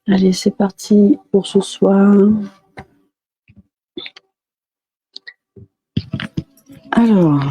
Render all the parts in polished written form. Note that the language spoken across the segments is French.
Allez, c'est parti pour ce soir. Alors,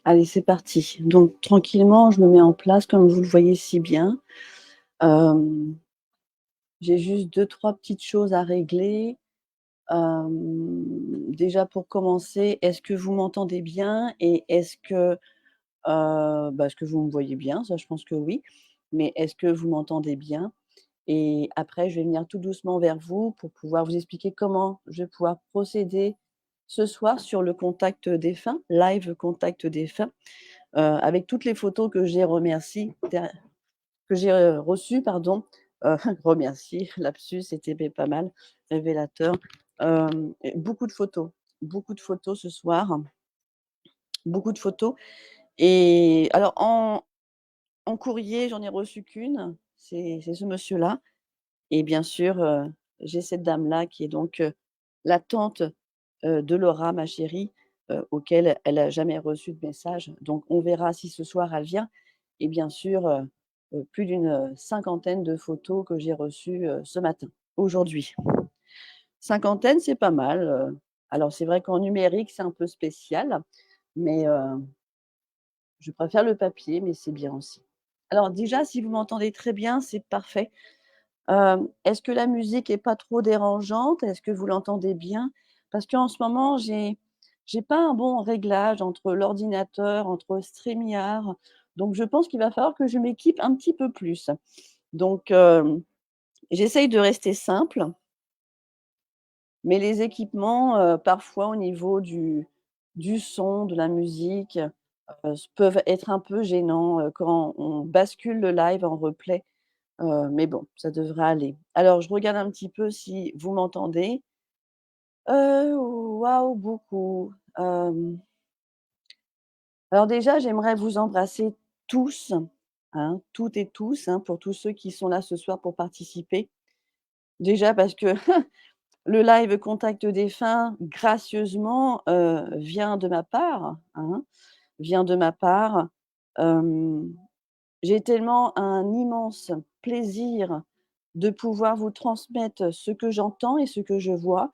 allez, c'est parti. Donc, tranquillement, je me mets en place, comme vous le voyez si bien. J'ai juste 2-3 petites choses à régler. Déjà pour commencer, est-ce que vous m'entendez bien? Et est-ce que vous me voyez bien? Ça, je pense que oui. Mais est-ce que vous m'entendez bien? Et après, je vais venir tout doucement vers vous pour pouvoir vous expliquer comment je vais pouvoir procéder ce soir sur le contact défunt, live contact défunt, avec toutes les photos que j'ai reçues, pardon, remercie, lapsus, c'était pas mal, révélateur. Et beaucoup de photos ce soir, beaucoup de photos. Et alors en courrier, j'en ai reçu qu'une, c'est ce monsieur-là. Et bien sûr, j'ai cette dame-là qui est donc, la tante, de Laura, ma chérie, auquel elle a jamais reçu de message. Donc on verra si ce soir elle vient. Et bien sûr, plus d'une, cinquantaine de photos que j'ai reçues, ce matin, aujourd'hui. Cinquantaine, c'est pas mal, alors c'est vrai qu'en numérique, c'est un peu spécial, mais je préfère le papier, mais c'est bien aussi. Alors déjà, si vous m'entendez très bien, c'est parfait. Est-ce que la musique est pas trop dérangeante? Est-ce que vous l'entendez bien? Parce qu'en ce moment, j'ai pas un bon réglage entre l'ordinateur, entre StreamYard, Donc je pense qu'il va falloir que je m'équipe un petit peu plus. Donc j'essaye de rester simple, mais les équipements, parfois au niveau du son, de la musique, peuvent être un peu gênants, quand on bascule le live en replay, mais bon, ça devrait aller. Alors je regarde un petit peu si vous m'entendez. Waouh, beaucoup. Alors déjà, j'aimerais vous embrasser tous, hein, toutes et tous, hein, pour tous ceux qui sont là ce soir pour participer. Déjà parce que le live Contact défunt, gracieusement, vient de ma part, hein, vient de ma part. Hem, j'ai tellement un immense plaisir de pouvoir vous transmettre ce que j'entends et ce que je vois.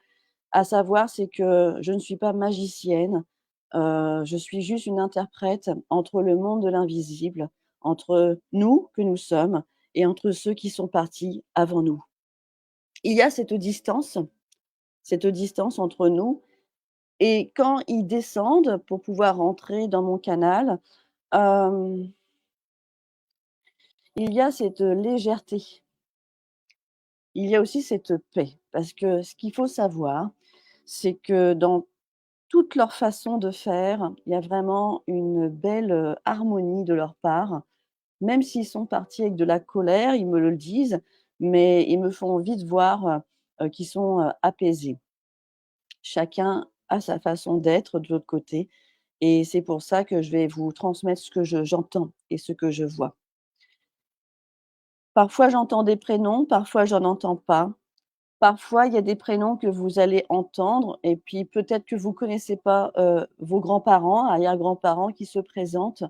À savoir, c'est que je ne suis pas magicienne, je suis juste une interprète entre le monde de l'invisible, entre nous, que nous sommes, et entre ceux qui sont partis avant nous. Il y a cette distance entre nous, et quand ils descendent pour pouvoir rentrer dans mon canal, hem, il y a cette légèreté, il y a aussi cette paix. Parce que ce qu'il faut savoir, c'est que dans toute leur façon de faire, il y a vraiment une belle, harmonie de leur part. Même s'ils sont partis avec de la colère, ils me le disent, mais ils me font vite voir, qu'ils sont, apaisés. Chacun a sa façon d'être de l'autre côté, et c'est pour ça que je vais vous transmettre ce que j'entends et ce que je vois. Parfois j'entends des prénoms, parfois j'en entends pas. Parfois, il y a des prénoms que vous allez entendre, et puis peut-être que vous connaissez pas, vos grands-parents, arrière-grands-parents qui se présentent.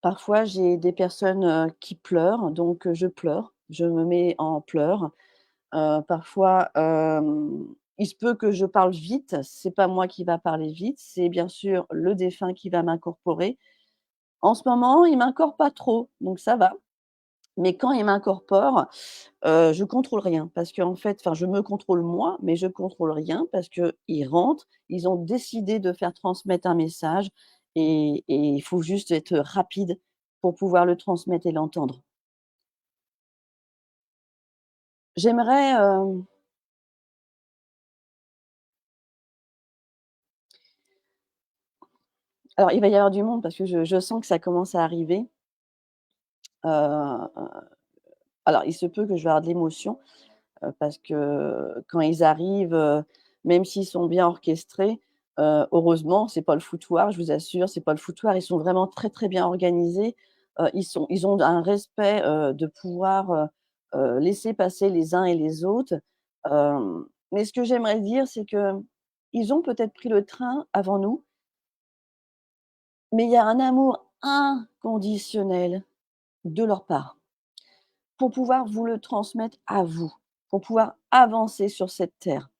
Parfois, j'ai des personnes, qui pleurent, donc je pleure, je me mets en pleurs. Parfois, il se peut que je parle vite, c'est pas moi qui va parler vite, c'est bien sûr le défunt qui va m'incorporer. En ce moment, il m'incorpore pas trop, donc ça va. Mais quand il m'incorpore, je contrôle rien, parce qu'en fait, enfin, je me contrôle moi, mais je contrôle rien parce qu'ils rentrent, ils ont décidé de faire transmettre un message, et il faut juste être rapide pour pouvoir le transmettre et l'entendre. J'aimerais, alors il va y avoir du monde parce que je sens que ça commence à arriver. Heu, alors il se peut que je vais avoir de l'émotion, parce que quand ils arrivent, même s'ils sont bien orchestrés, heureusement, c'est pas le foutoir, je vous assure, c'est pas le foutoir. Ils sont vraiment très, très bien organisés. Ils ont un respect, de pouvoir, laisser passer les uns et les autres. Mais ce que j'aimerais dire, c'est qu'ils ont peut-être pris le train avant nous, mais il y a un amour inconditionnel de leur part, pour pouvoir vous le transmettre à vous, pour pouvoir avancer sur cette terre.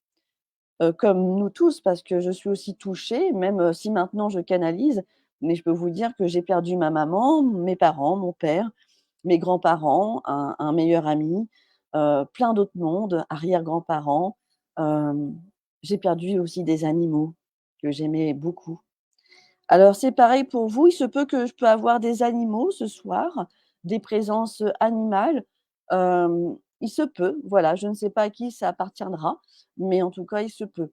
Comme nous tous, parce que je suis aussi touchée, même, si maintenant je canalise, mais je peux vous dire que j'ai perdu ma maman, mes parents, mon père, mes grands-parents, un meilleur ami, plein d'autres mondes, arrière-grands-parents. Hem, j'ai perdu aussi des animaux que j'aimais beaucoup. Alors c'est pareil pour vous, il se peut que je peux avoir des animaux ce soir, des présences, animales, il se peut, voilà, je ne sais pas à qui ça appartiendra, mais en tout cas, il se peut.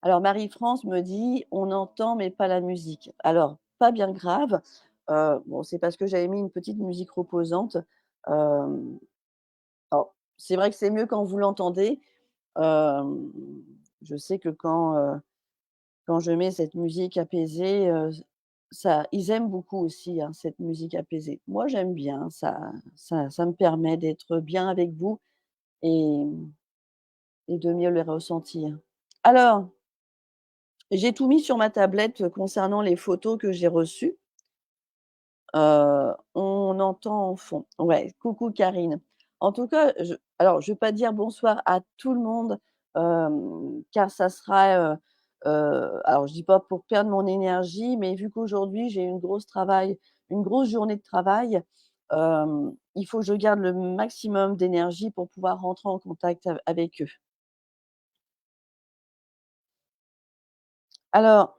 Alors Marie-France me dit: «On entend mais pas la musique». Alors pas bien grave, bon, c'est parce que j'avais mis une petite musique reposante. Hem, alors c'est vrai que c'est mieux quand vous l'entendez. Hem, je sais que quand je mets cette musique apaisée, ça ils aiment beaucoup aussi, hein, cette musique apaisée. Moi, j'aime bien, ça me permet d'être bien avec vous, et de mieux le ressentir. Alors, j'ai tout mis sur ma tablette, concernant les photos que j'ai reçues. On entend en fond. Ouais, coucou Karine. En tout cas, je vais pas dire bonsoir à tout le monde, car ça sera, alors je dis pas pour perdre mon énergie, mais vu qu'aujourd'hui j'ai une grosse journée de travail, il faut que je garde le maximum d'énergie pour pouvoir rentrer en contact avec eux. Alors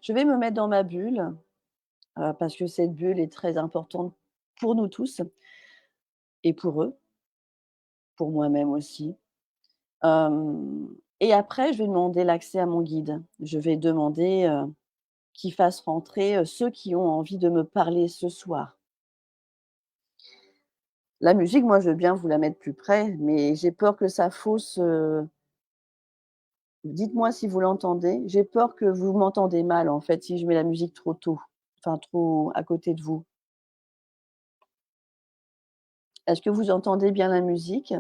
Je vais me mettre dans ma bulle, parce que cette bulle est très importante pour nous tous et pour eux, pour moi-même aussi. Et après, je vais demander l'accès à mon guide. Je vais demander, qu'il fasse rentrer, ceux qui ont envie de me parler ce soir. La musique, moi, je veux bien vous la mettre plus près, mais j'ai peur que ça fausse, dites-moi si vous l'entendez? J'ai peur que vous m'entendez mal, en fait, si je mets la musique trop tôt, enfin trop à côté de vous. Est-ce que vous entendez bien la musique?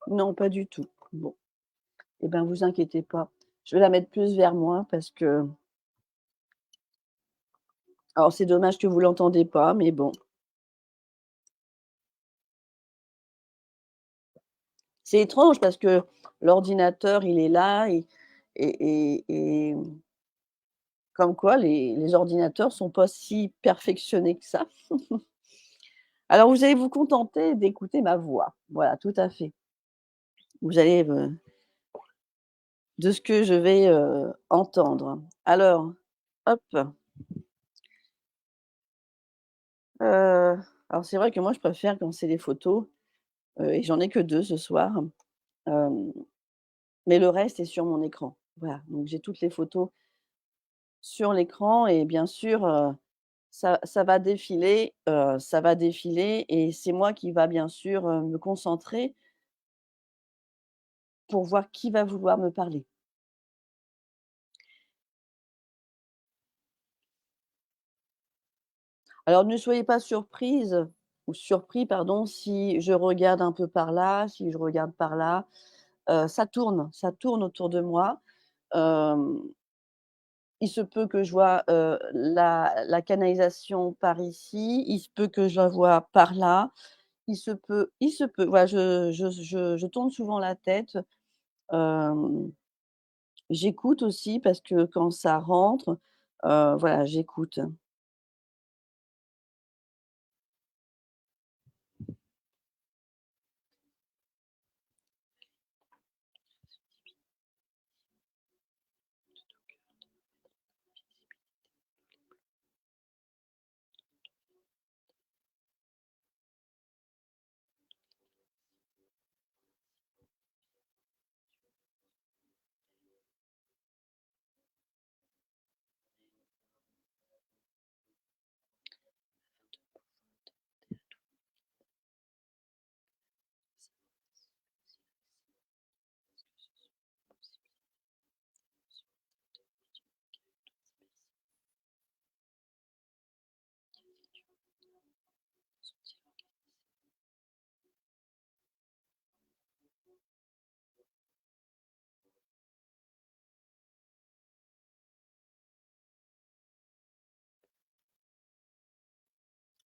Non, pas du tout. Bon, et ben, vous inquiétez pas. Je vais la mettre plus vers moi parce que alors c'est dommage que vous l'entendez pas, mais bon. C'est étrange parce que l'ordinateur, il est là et comme quoi les ordinateurs sont pas si perfectionnés que ça. Alors vous allez vous contenter d'écouter ma voix. Voilà, tout à fait. Vous allez, de ce que je vais, entendre. Hop, alors c'est vrai que moi je préfère quand c'est des photos, et j'en ai que 2 ce soir, hem, mais le reste est sur mon écran. Voilà, donc j'ai toutes les photos sur l'écran et bien sûr, ça va défiler et c'est moi qui va bien sûr, me concentrer pour voir qui va vouloir me parler. Alors ne soyez pas surprise ou surpris pardon, si je regarde un peu par là, si je regarde par là, ça tourne autour de moi. Hem, il se peut que je vois, la canalisation par ici, il se peut que je la vois par là, il se peut, voilà, je tourne souvent la tête, hem, j'écoute aussi parce que quand ça rentre, voilà, j'écoute.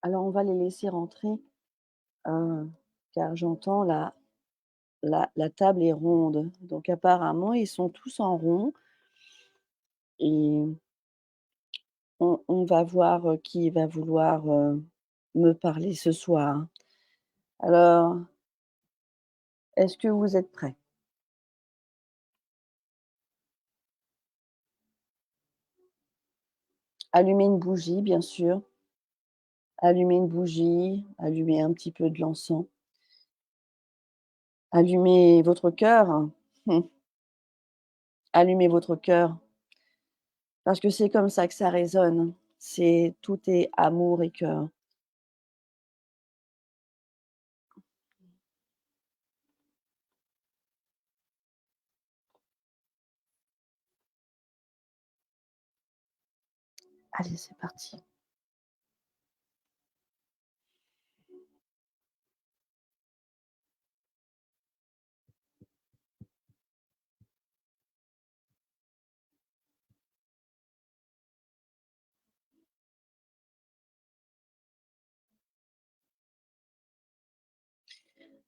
Alors on va les laisser rentrer, car j'entends la table est ronde, donc apparemment ils sont tous en rond et on va voir, qui va vouloir, me parler ce soir. Alors, est-ce que vous êtes prêts? Allumez une bougie, bien sûr, allumez une bougie, allumez un petit peu de l'encens, allumez votre cœur, allumez votre cœur, parce que c'est comme ça que ça résonne. C'est tout est amour et cœur. Allez, c'est parti.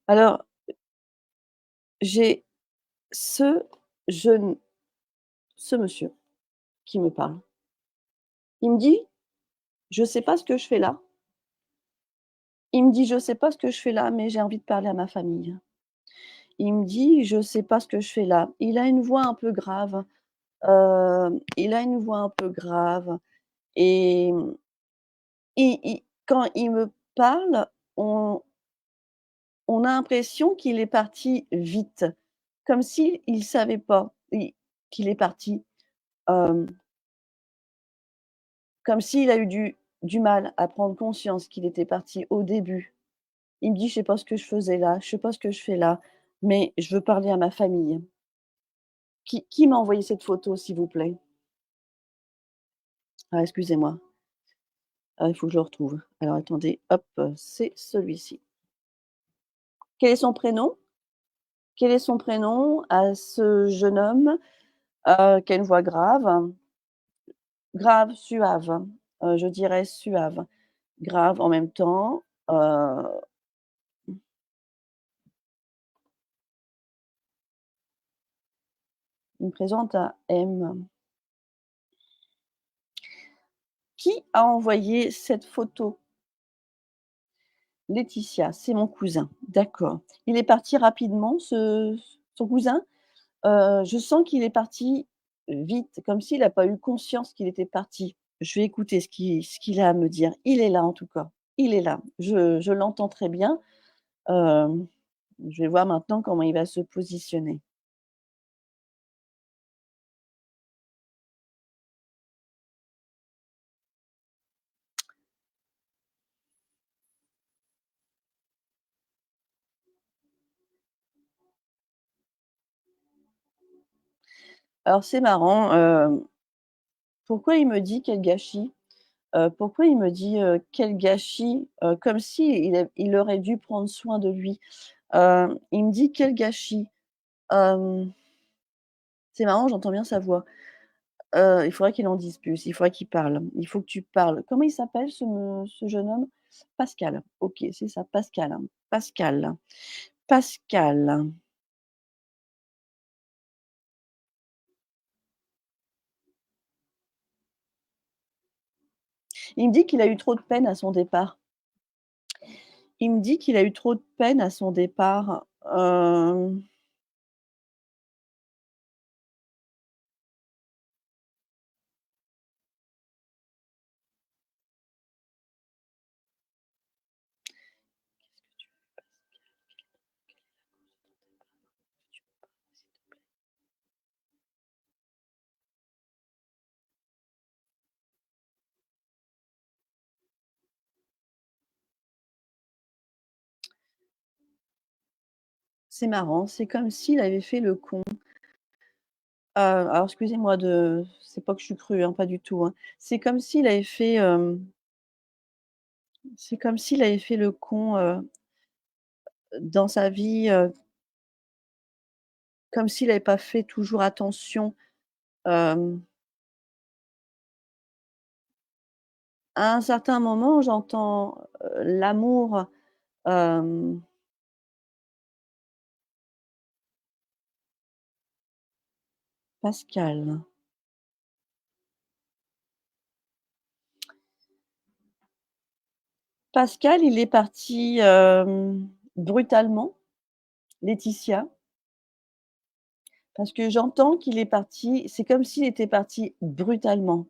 Alors j'ai ce jeune ce monsieur qui me parle. Il me dit: «Je sais pas ce que je fais là». Il me dit: «Je sais pas ce que je fais là, mais j'ai envie de parler à ma famille». Il me dit: «Je sais pas ce que je fais là». Il a une voix un peu grave, il a une voix un peu grave et quand il me parle, on on a l'impression qu'il est parti vite, comme s'il savait pas qu'il est parti, hem, comme s'il a eu du mal à prendre conscience qu'il était parti au début. Il me dit: «Je sais pas ce que je faisais là, je sais pas ce que je fais là, mais je veux parler à ma famille». Qui m'a envoyé cette photo, s'il vous plaît? Ah, excusez-moi, il faut que je le retrouve. Alors attendez, hop, c'est celui-ci. Quel est son prénom? Quel est son prénom à ce jeune homme, qui a une voix grave? Grave, suave, je dirais suave. Grave en même temps, il me présente à M. Qui a envoyé cette photo? Laetitia, c'est mon cousin. D'accord. Il est parti rapidement son cousin? Je sens qu'il est parti vite, comme s'il a pas eu conscience qu'il était parti. Je vais écouter ce qu'il a à me dire. Il est là en tout cas. Il est là. Je l'entends très bien. Hem, je vais voir maintenant comment il va se positionner. Alors c'est marrant, pourquoi il me dit: «Quel gâchis?» Pourquoi il me dit, «Quel gâchis?» Comme il aurait dû prendre soin de lui. Il me dit: «Quel gâchis?» Hem, c'est marrant, j'entends bien sa voix. Il faudrait qu'il en dise plus, il faudrait qu'il parle. Il faut que tu parles. Comment il s'appelle ce jeune homme? Pascal. OK, c'est ça, Pascal. Pascal. Pascal. Il me dit qu'il a eu trop de peine à son départ. Il me dit qu'il a eu trop de peine à son départ. C'est marrant, c'est comme s'il avait fait le con. Alors excusez-moi de c'est pas que je suis crue, hein, pas du tout, hein. C'est comme s'il avait fait, c'est comme s'il avait fait le con, dans sa vie, comme s'il avait pas fait toujours attention. Hem, à un certain moment, j'entends, l'amour, hem, Pascal. Pascal, il est parti, brutalement, Laetitia, parce que j'entends qu'il est parti c'est comme s'il était parti brutalement.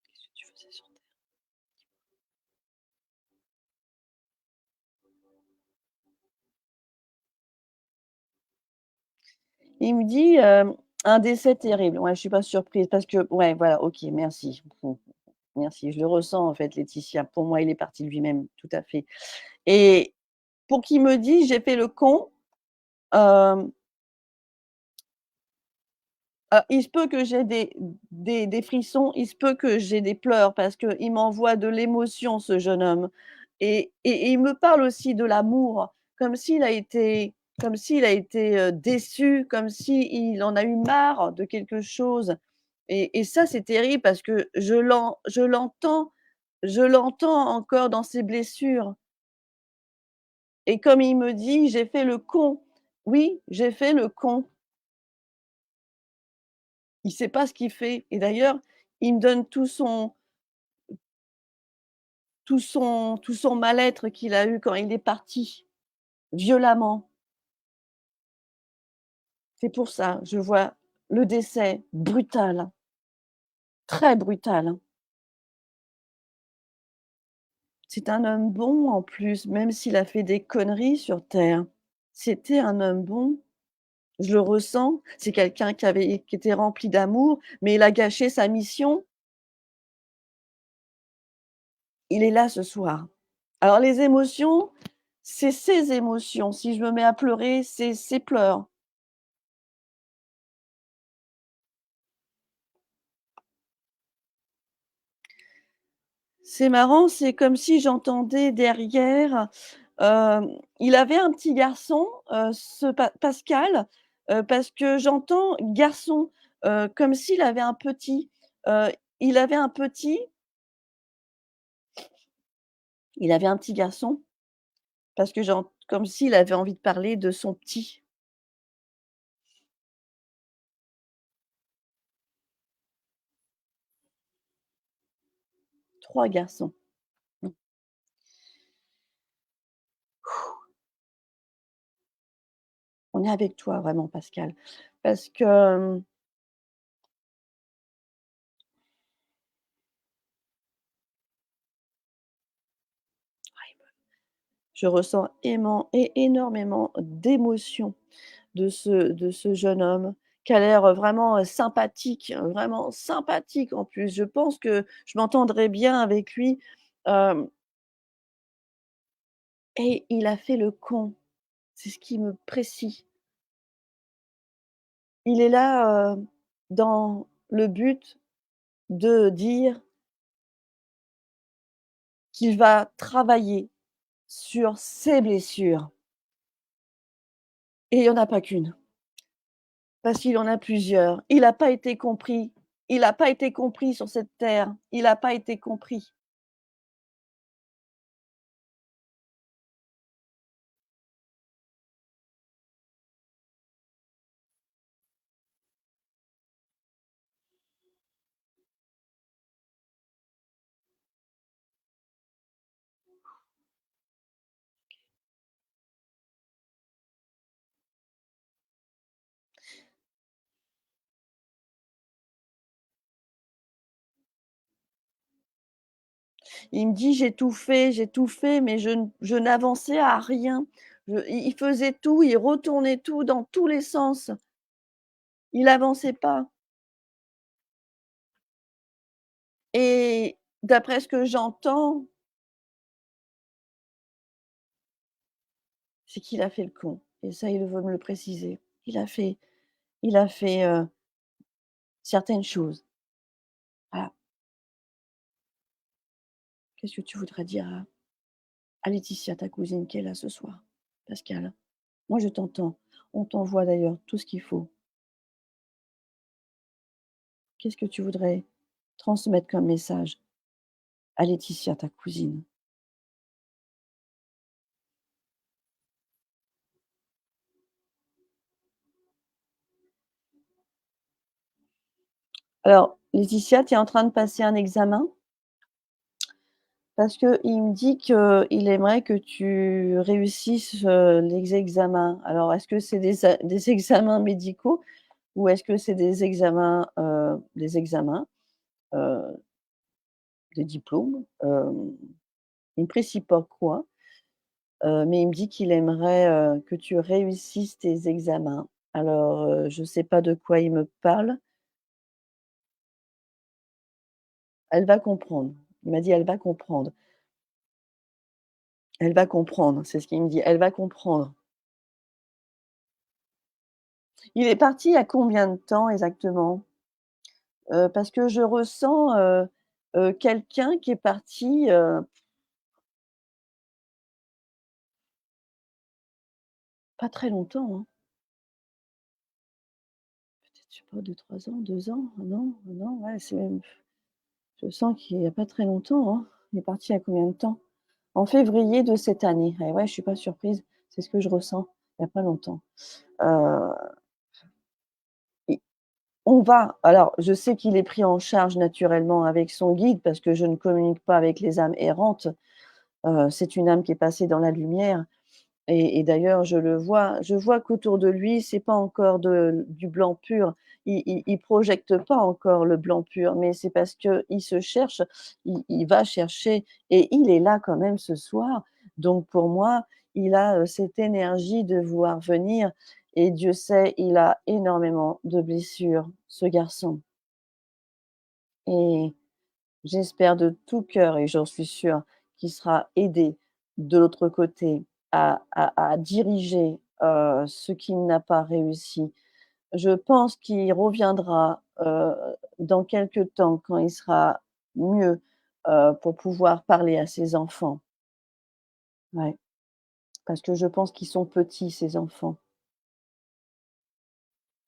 Qu'est-ce que tu faisais sur terre? Il me dit, «Un décès terrible». Ouais, je suis pas surprise parce que ouais, voilà, OK, merci. Merci, je le ressens en fait, Laetitia. Pour moi, il est parti de lui-même, tout à fait et pour qu'il me dise: «J'ai fait le con», hem, il se peut que j'ai des frissons, il se peut que j'ai des pleurs parce qu'il m'envoie de l'émotion ce jeune homme et il me parle aussi de l'amour, comme s'il a été déçu, comme s'il en a eu marre de quelque chose et ça, c'est terrible parce que je l'entends encore dans ses blessures et comme il me dit: «J'ai fait le con». Oui, j'ai fait le con. Il sait pas ce qu'il fait et d'ailleurs, il me donne tout son mal-être qu'il a eu quand il est parti, violemment. C'est pour ça, je vois le décès brutal, très brutal. C'est un homme bon en plus, même s'il a fait des conneries sur terre. C'était un homme bon, je le ressens. C'est quelqu'un qui était rempli d'amour, mais il a gâché sa mission. Il est là ce soir. Alors les émotions, c'est ses émotions. Si je me mets à pleurer, c'est ses pleurs. C'est marrant, c'est comme si j'entendais derrière, il avait un petit garçon, ce Pascal, parce que j'entends garçon, comme s'il avait un petit, heu, il avait un petit il avait un petit garçon parce que comme s'il avait envie de parler de son petit. 3 garçons. Mmh. On est avec toi vraiment Pascal, parce que, je ressens énormément d'émotions de ce jeune homme qui a l'air, vraiment, sympathique, vraiment sympathique en plus. Je pense que je m'entendrais bien avec lui, hem et il a fait le con. C'est ce qui me précise. Il est là, dans le but de dire qu'il va travailler sur ses blessures et il y en a pas qu'une, parce qu'il en a plusieurs. Il a pas été compris. Il a pas été compris sur cette terre. Il a pas été compris. Il me dit: j'ai tout fait, mais je n'avançais à rien. Il faisait tout, il retournait tout dans tous les sens. Il avançait pas et d'après ce que j'entends, c'est qu'il a fait le con et ça, il veut me le préciser. Il a fait il a fait certaines choses. Voilà. Qu'est-ce que tu voudrais dire à Laetitia, ta cousine qui est là ce soir? Pascal, moi je t'entends. On t'envoie d'ailleurs tout ce qu'il faut. Qu'est-ce que tu voudrais transmettre comme message à Laetitia, ta cousine? Alors, Laetitia, tu es en train de passer un examen parce qu'il me dit qu'il aimerait que tu réussisses, les examens. Alors, est-ce que c'est des examens médicaux ou est-ce que c'est heu, des diplômes? Il me précise pas quoi, mais il me dit qu'il aimerait, que tu réussisses tes examens. Alors, je ne sais pas de quoi il me parle. Elle va comprendre. Il m'a dit: «Elle va comprendre». Elle va comprendre, c'est ce qu'il me dit. Elle va comprendre. Il est parti il y a combien de temps exactement? Parce que je ressens, quelqu'un qui est parti, pas très longtemps, hein. Peut-être, je sais pas, 2-3 ans, 2 ans? 1 an, ouais, c'est même je sens qu'il y a pas très longtemps, hein. Il est parti il y a combien de temps? En février de cette année. Et ouais, je suis pas surprise, c'est ce que je ressens, il y a pas longtemps. Heu et on va alors je sais qu'il est pris en charge naturellement avec son guide parce que je ne communique pas avec les âmes errantes. C'est une âme qui est passée dans la lumière. Et d'ailleurs, je vois qu'autour de lui, c'est pas encore du blanc pur. Il projette pas encore le blanc pur, mais c'est parce qu'il se cherche, il va chercher et il est là quand même ce soir. Donc pour moi, il a, cette énergie de vouloir venir et Dieu sait, il a énormément de blessures, ce garçon et j'espère de tout cœur et j'en suis sûre qu'il sera aidé de l'autre côté à diriger, ce qu'il n'a pas réussi. Je pense qu'il reviendra, dans quelque temps quand il sera mieux, pour pouvoir parler à ses enfants. Ouais, parce que je pense qu'ils sont petits, ces enfants.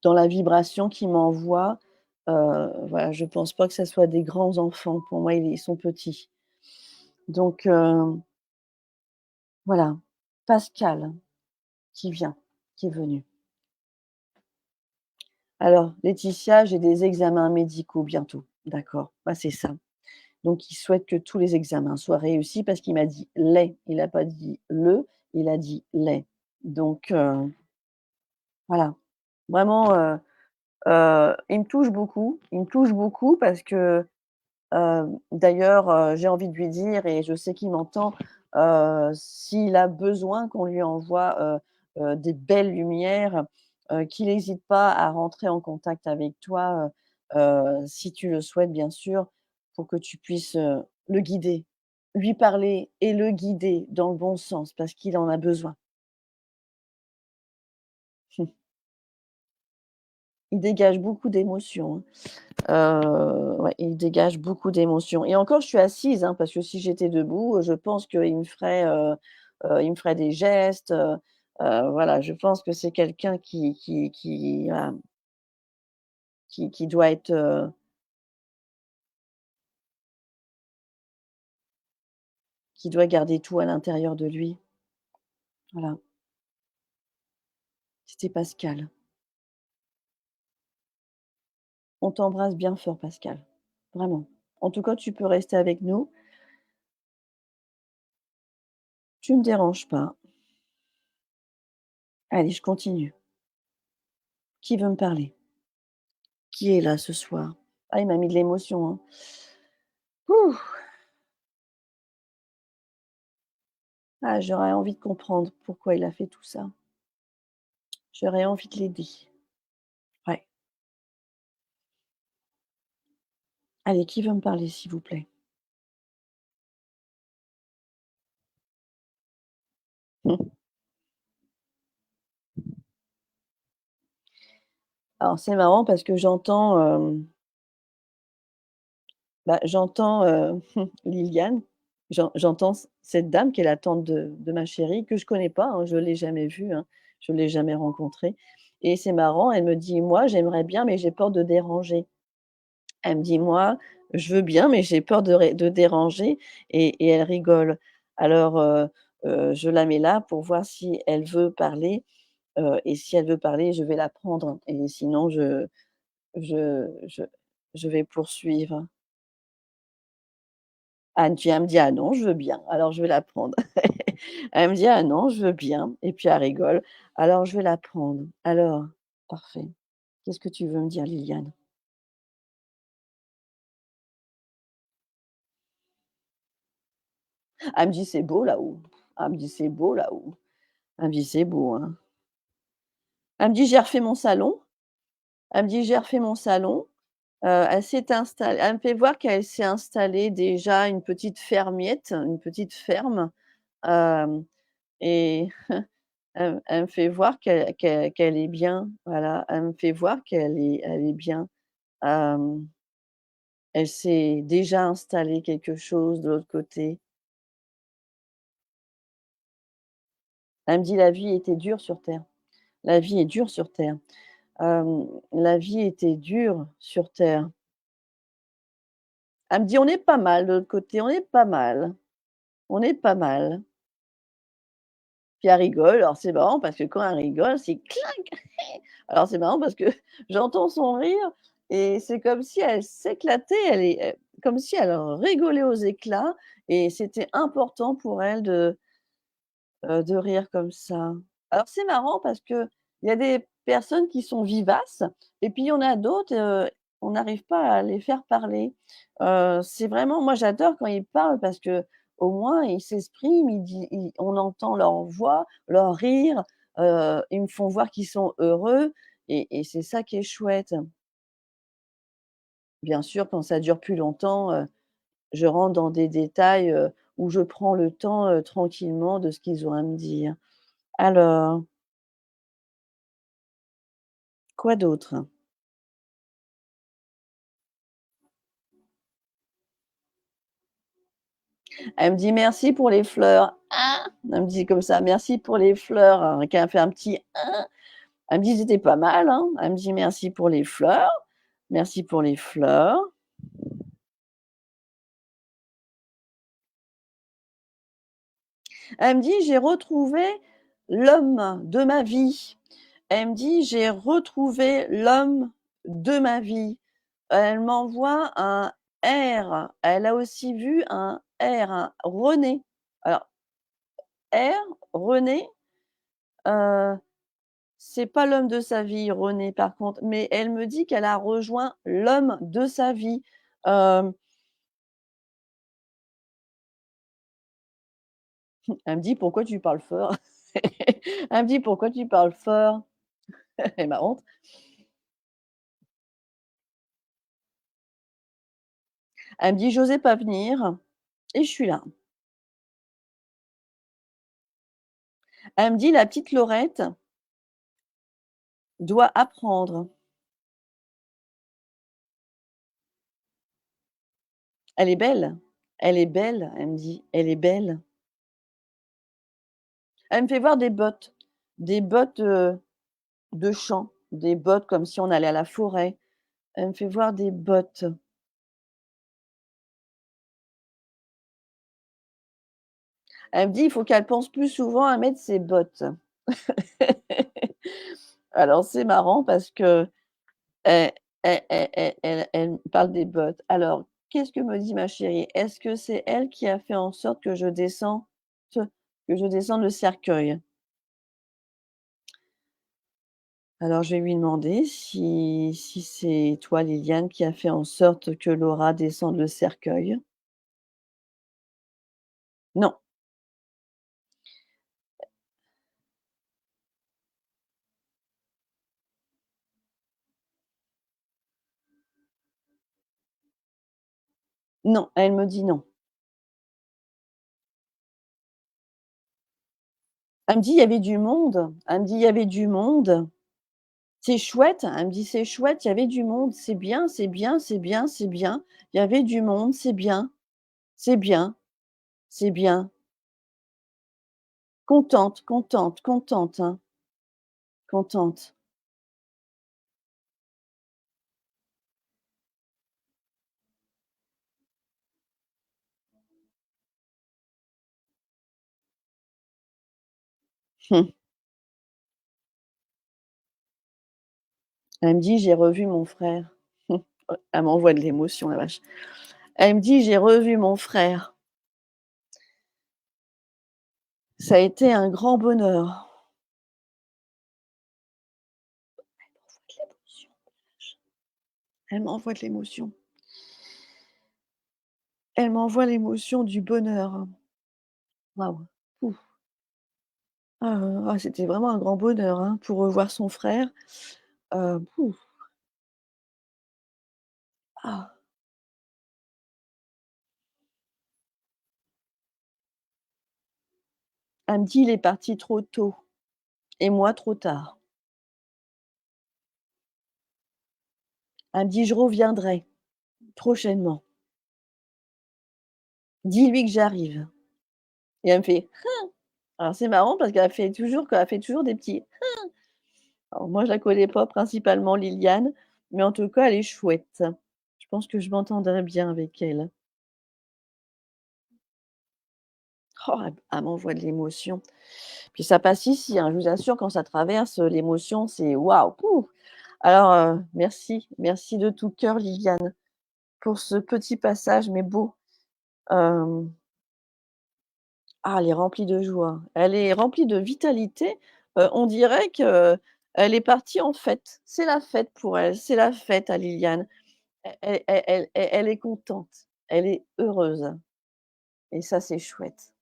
Dans la vibration qu'il m'envoie, voilà, je pense pas que ça soit des grands enfants. Pour moi, ils sont petits. Donc voilà, Pascal qui vient, qui est venu. Alors, Laetitia, j'ai des examens médicaux bientôt. D'accord, bah, c'est ça. Donc, il souhaite que tous les examens soient réussis parce qu'il m'a dit «les», il n'a pas dit «le», il a dit «les». Donc, voilà. Vraiment, il me touche beaucoup. Il me touche beaucoup parce que, d'ailleurs, j'ai envie de lui dire et je sais qu'il m'entend, s'il a besoin qu'on lui envoie, des belles lumières, qu'il hésite pas à rentrer en contact avec toi, si tu le souhaites bien sûr, pour que tu puisses, le guider, lui parler et le guider dans le bon sens parce qu'il en a besoin. Il dégage beaucoup d'émotions, hein. Ouais, il dégage beaucoup d'émotions et encore je suis assise, hein, parce que si j'étais debout, je pense il me ferait des gestes, voilà, je pense que c'est quelqu'un qui, voilà, qui doit être, qui doit garder tout à l'intérieur de lui. Voilà, c'était Pascal. On t'embrasse bien fort Pascal, vraiment. En tout cas, tu peux rester avec nous, tu me déranges pas. Allez, je continue. Qui veut me parler? Qui est là ce soir? Ah, il m'a mis de l'émotion, hein. Ouh! Ah, j'aurais envie de comprendre pourquoi il a fait tout ça. J'aurais envie de l'aider. Ouais. Allez, qui veut me parler, s'il vous plaît? Mmh. Alors c'est marrant parce que j'entends, Liliane, j'entends cette dame qui est la tante de ma chérie, que je connais pas, hein, je l'ai jamais vue, hein, je l'ai jamais rencontrée et c'est marrant, elle me dit: «Moi, j'aimerais bien, mais j'ai peur de déranger». Elle me dit: «Moi, je veux bien, mais j'ai peur de déranger» et elle rigole. Alors, je la mets là pour voir si elle veut parler, et si elle veut parler, je vais la prendre et sinon je je vais poursuivre. Elle me dit: «Ah non, je veux bien», alors je vais la prendre. Elle me dit: «Ah non, je veux bien» et puis elle rigole, alors je vais la prendre. Alors, parfait. Qu'est-ce que tu veux me dire, Liliane? Elle me dit: «C'est beau là-haut». Elle me dit: «C'est beau là-haut». Elle me dit: «C'est beau, hein». Elle me dit: «J'ai refait mon salon». Elle me dit: «J'ai refait mon salon». Elle s'est installée elle me fait voir qu'elle s'est installée déjà une petite fermiette, une petite ferme, hem et elle me fait voir qu'elle est bien, voilà. Elle me fait voir elle est bien. Hem, Elle s'est déjà installée quelque chose de l'autre côté. Elle me dit: «La vie était dure sur terre. La vie est dure sur terre. La vie était dure sur terre». Elle me dit: «On est pas mal de l'autre côté, on est pas mal, on est pas mal». Puis elle rigole, alors c'est marrant parce que quand elle rigole, c'est clac! Alors c'est marrant parce que j'entends son rire et c'est comme si elle s'éclatait, comme si elle rigolait aux éclats et c'était important pour elle de rire comme ça. Alors c'est marrant parce qu'il y a des personnes qui sont vivaces et puis il y en a d'autres, on n'arrive pas à les faire parler. C'est vraiment moi j'adore quand ils parlent parce qu'au moins ils s'expriment, ils on entend leur voix, leur rire, ils me font voir qu'ils sont heureux et c'est ça qui est chouette. Bien sûr, quand ça dure plus longtemps, je rentre dans des détails, où je prends le temps, tranquillement de ce qu'ils ont à me dire. Alors, quoi d'autre? Elle me dit: «Merci pour les fleurs». Ah! Elle me dit comme ça: «Merci pour les fleurs», qu'elle fait un petit «hein». Elle me dit: «C'était pas mal, hein». Elle me dit: «Merci pour les fleurs, merci pour les fleurs». Elle me dit: «J'ai retrouvé l'homme de ma vie». Elle me dit: «J'ai retrouvé l'homme de ma vie». Elle m'envoie un R. Elle a aussi vu un R, un René. Alors R, René, heu c'est pas l'homme de sa vie, René, par contre, mais elle me dit qu'elle a rejoint l'homme de sa vie. Hem, Elle me dit: «Pourquoi tu parles fort?» Elle me dit: «Pourquoi tu parles fort?» Elle est marrante. Elle me dit: «J'osais pas venir et je suis là». Elle me dit: «La petite Laurette doit apprendre. Elle est belle, elle est belle», elle me dit: «Elle est belle». Elle me fait voir des bottes, de champs, des bottes comme si on allait à la forêt. Elle me fait voir des bottes. Elle me dit: «Il faut qu'elle pense plus souvent à mettre ses bottes». Alors c'est marrant parce que elle elle me parle des bottes. Alors, qu'est-ce que me dit ma chérie? Est-ce que c'est elle qui a fait en sorte que je descende le cercueil? Alors je vais lui demander si c'est toi, Liliane, qui a fait en sorte que Laura descende le cercueil. Non, non, elle me dit non. Elle me dit: «Il y avait du monde». Elle me dit: «Il y avait du monde». C'est chouette, elle me dit: «C'est chouette, il y avait du monde, c'est bien, c'est bien, c'est bien, c'est bien. Il y avait du monde, c'est bien, c'est bien, c'est bien». Contente, contente, contente, hein, contente. Mmh. Elle me dit: «J'ai revu mon frère». Elle m'envoie de l'émotion, la vache. Elle me dit: «J'ai revu mon frère. Ça a été un grand bonheur». De l'émotion, elle m'envoie de l'émotion. Elle m'envoie l'émotion du bonheur. Waouh! Ouf. C'était vraiment un grand bonheur, hein, pour revoir son frère. Ouf. Ah! Elle me dit: «Il est parti trop tôt et moi trop tard». Elle me dit: «Je reviendrai prochainement. Dis-lui que j'arrive» et elle me fait: Alors c'est marrant parce qu'elle fait toujours des petits alors moi je la connais pas principalement Liliane, mais en tout cas elle est chouette. Je pense que je m'entendrai bien avec elle. Oh, elle m'envoie de l'émotion. Puis ça passe ici, hein, je vous assure quand ça traverse, l'émotion c'est waouh, pouf! Alors, merci, merci de tout cœur Liliane pour ce petit passage mais beau. Hem, elle est remplie de joie, elle est remplie de vitalité, on dirait qu'elle est partie en fête. C'est la fête pour elle, c'est la fête à Liliane. Elle est contente, elle est heureuse et ça c'est chouette.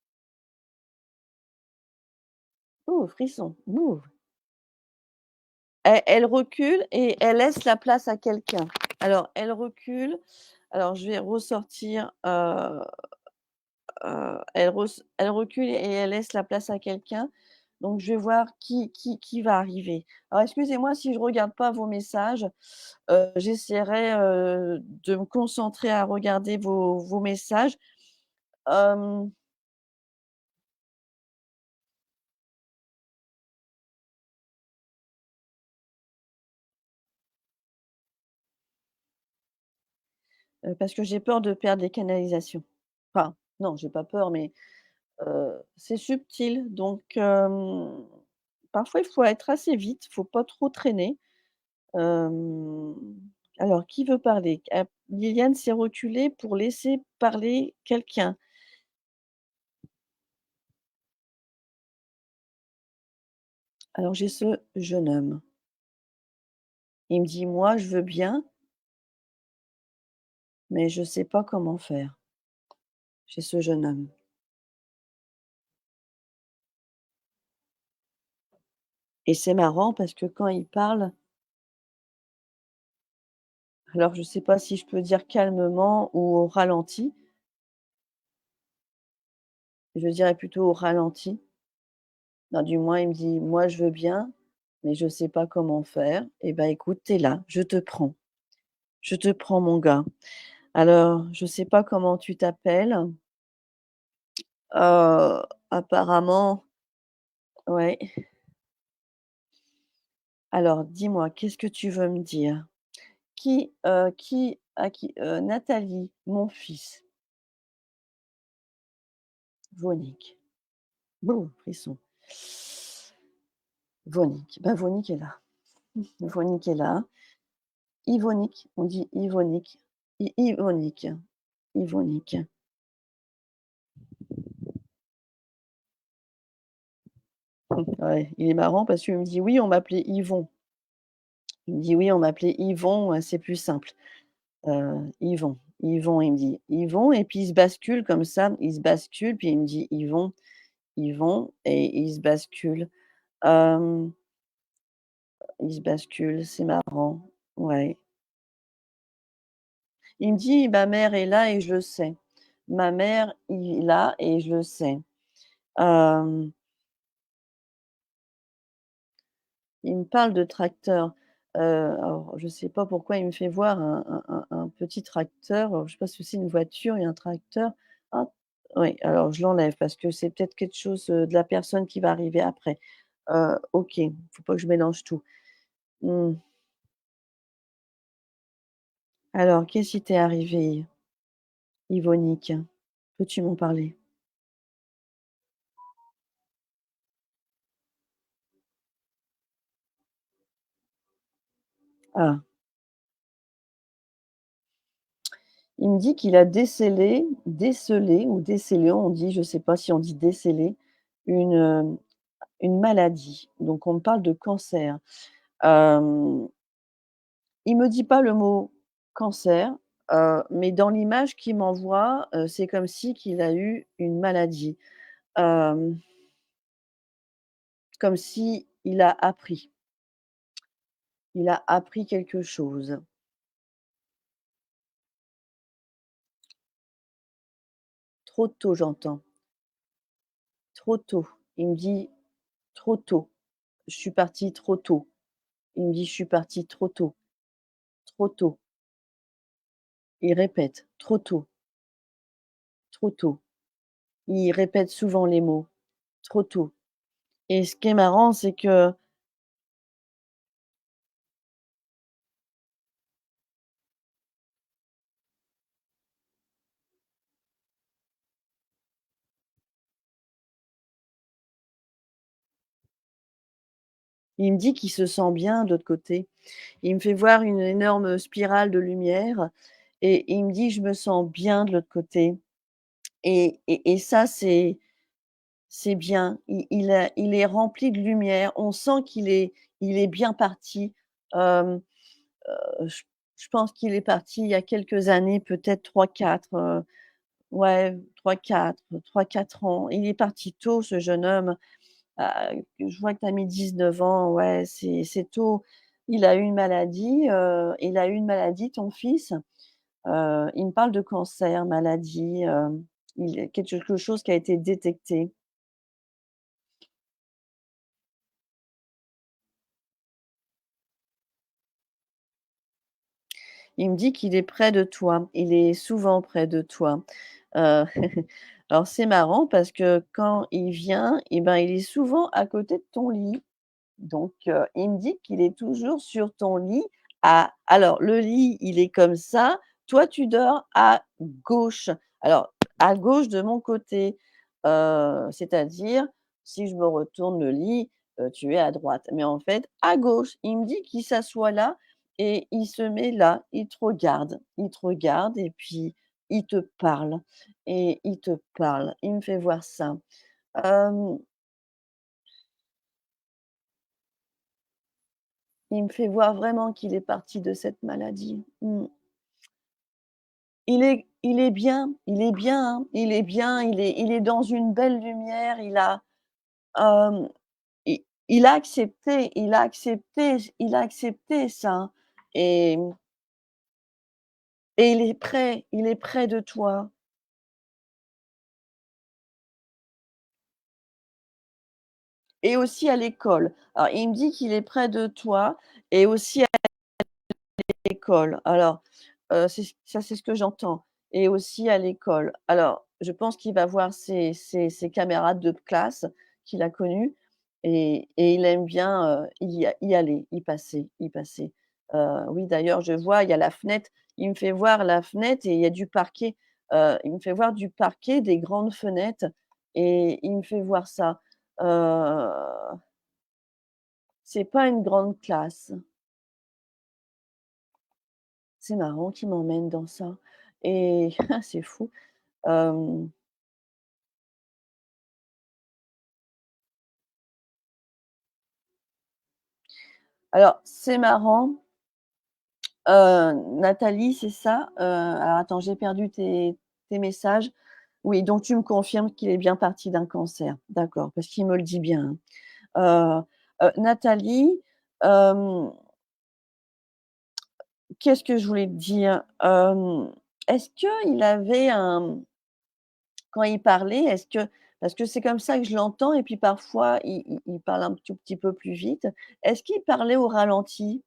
Ouh, frisson, ouh. Elle recule et elle laisse la place à quelqu'un. Alors elle recule, alors je vais ressortir, elle recule et elle laisse la place à quelqu'un. Donc je vais voir qui va arriver. Alors excusez-moi si je regarde pas vos messages, j'essaierai, de me concentrer à regarder vos messages. Hem, parce que j'ai peur de perdre les canalisations. Enfin, non, j'ai pas peur, mais c'est subtil donc parfois il faut être assez vite, il faut pas trop traîner. Hem, alors qui veut parler? Liliane s'est reculée pour laisser parler quelqu'un. Alors j'ai ce jeune homme. Il me dit: «Moi je veux bien, mais je sais pas comment faire». J'ai ce jeune homme et c'est marrant parce que quand il parle, alors je sais pas si je peux dire calmement ou au ralenti, je dirais plutôt au ralenti. Non, du moins, il me dit: «Moi, je veux bien, mais je sais pas comment faire». Et ben, écoute, tu es là, je te prends. Je te prends, mon gars. Alors, je sais pas comment tu t'appelles. Apparemment ouais. Alors, dis-moi, qu'est-ce que tu veux me dire? Qui à qui Nathalie, mon fils, Vonick. Bouh, frisson. Vonick, bah, Vonick est là. Vonick est là. Yvonick, on dit Yvonick. Yvonick. Yvonick. Ouais, il est marrant parce qu'il me dit: «Oui, on m'appelait Yvon». Il me dit: «Oui, on m'appelait Yvon, c'est plus simple». Yvon, Yvon, il me dit: «Yvon» et puis il se bascule comme ça, il se bascule, puis il me dit: «Yvon, Yvon» et il se bascule. Hem, il se bascule, c'est marrant. Ouais. Il me dit: «Ma mère est là et je le sais. Ma mère est là et je le sais». Hem Il me parle de tracteur. Alors je sais pas pourquoi il me fait voir un petit tracteur, alors je sais pas si c'est une voiture et un tracteur. Ah oui, alors je l'enlève parce que c'est peut-être quelque chose, de la personne qui va arriver après. OK, faut pas que je mélange tout. Mmh. Alors qu'est-ce qui t'est arrivé, Yvonique? Peux-tu m'en parler? Ah, il me dit qu'il a décelé ou décélé, on dit, je sais pas si on dit déceler, une, une maladie. Donc on me parle de cancer. Hem, il me dit pas le mot cancer, mais dans l'image qu'il m'envoie, c'est comme si qu'il a eu une maladie, hem, comme si il a appris quelque chose. Trop tôt, j'entends, trop tôt. Il me dit: «Trop tôt, je suis parti trop tôt». Il me dit: «Je suis parti trop tôt, trop tôt». Il répète: «Trop tôt, trop tôt». Il répète souvent les mots. trop tôt. Et ce qui est marrant, c'est qu'il me dit qu'il se sent bien de l'autre côté. Il me fait voir une énorme spirale de lumière et il me dit: «Je me sens bien de l'autre côté» et ça, c'est bien. Il est rempli de lumière. On sent il est bien parti. Hem, je pense qu'il est parti il y a quelques années, peut-être 3-4. Ouais, 3-4 ans. Il est parti tôt, ce jeune homme. Je vois que tu as mis 19 ans, ouais, c'est tôt. Il a eu une maladie, ton fils. Il me parle de cancer, maladie, il quelque chose qui a été détecté. Il me dit qu'il est près de toi, il est souvent près de toi. Heu, alors c'est marrant parce que quand il vient et ben, il est souvent à côté de ton lit. Donc, il me dit qu'il est toujours sur ton lit alors le lit, il est comme ça, toi tu dors à gauche. Alors, à gauche de mon côté, c'est-à-dire si je me retourne le lit, tu es à droite. Mais en fait, à gauche, il me dit qu'il s'assoit là et il se met là, il te regarde. Il te regarde et puis il te parle et il te parle. Il me fait voir ça. Hem Il me fait voir vraiment qu'il est parti de cette maladie. Mmh. Il est bien, hein, il est bien, il est dans une belle lumière, hem, il a accepté ça et il est près de toi et aussi à l'école. Alors il me dit qu'il est près de toi et aussi l'école. Alors, c'est ce que j'entends et aussi à l'école. Alors, je pense qu'il va voir ses camarades de classe qu'il a connus et il aime bien, y aller, y passer. Oui, d'ailleurs, je vois, il y a la fenêtre, il me fait voir la fenêtre et il y a du parquet, il me fait voir du parquet, des grandes fenêtres et il me fait voir ça. Heu, c'est pas une grande classe. C'est marrant qu'il m'emmène dans ça et c'est fou. Hem, alors c'est marrant, Nathalie, c'est ça? Alors attends, j'ai perdu tes messages. Oui, donc tu me confirmes qu'il est bien parti d'un cancer. D'accord, parce qu'il me le dit bien, hein. Nathalie, hem, qu'est-ce que je voulais te dire? Est-ce qu'il avait un quand il parlait, est-ce que parce que c'est comme ça que je l'entends et puis parfois il parle un tout petit peu plus vite. Est-ce qu'il parlait au ralenti?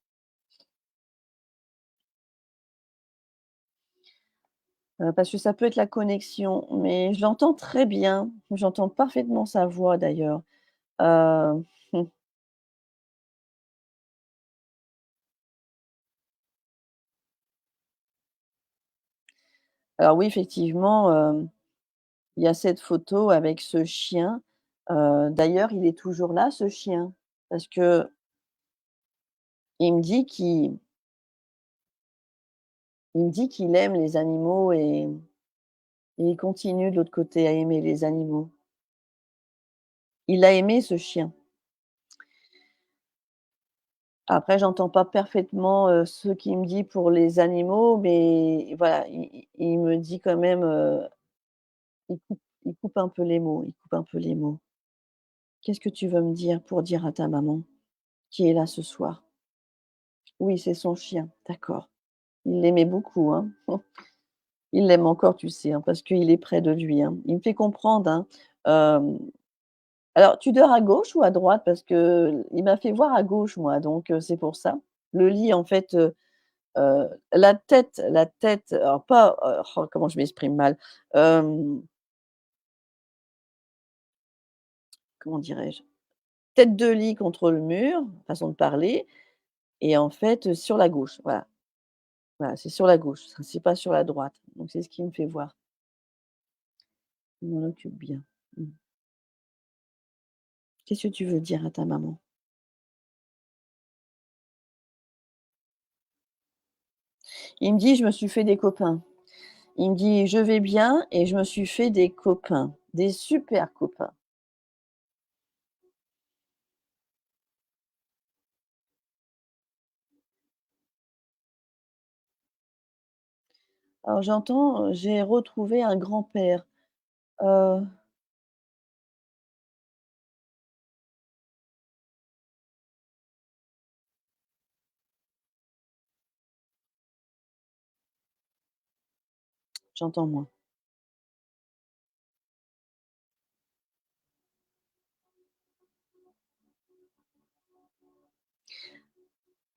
Parce que ça peut être la connexion, mais je l'entends très bien. J'entends parfaitement sa voix d'ailleurs. Heu, alors oui, effectivement, il y a cette photo avec ce chien. D'ailleurs, il est toujours là, ce chien, parce qu'il me dit il me dit qu'il aime les animaux et il continue de l'autre côté à aimer les animaux. Il a aimé ce chien. Après, j'entends pas parfaitement, ce qu'il me dit pour les animaux, mais voilà, il me dit quand même, il coupe un peu les mots, il coupe un peu les mots. «Qu'est-ce que tu veux me dire pour dire à ta maman qui est là ce soir?» «Oui, c'est son chien». «D'accord». Il l'aimait beaucoup, hein. Il l'aime encore, tu sais, hein, parce qu'il est près de lui, hein. Il me fait comprendre, hein. Hem, alors tu dors à gauche ou à droite? Parce qu'il m'a fait voir à gauche moi, donc c'est pour ça. Le lit en fait, la tête, alors pas, oh comment je m'exprime mal? Hem, comment dirais-je? Tête de lit contre le mur, façon de parler et en fait, sur la gauche, voilà. Voilà, c'est sur la gauche, c'est pas sur la droite, donc c'est ce qui me fait voir. Je m'en occupe bien. Mmh. Qu'est-ce que tu veux dire à ta maman? Il me dit: «Je me suis fait des copains». Il me dit: «Je vais bien et je me suis fait des copains, des super copains». Alors j'entends, «J'ai retrouvé un grand-père». Heu, j'entends moins.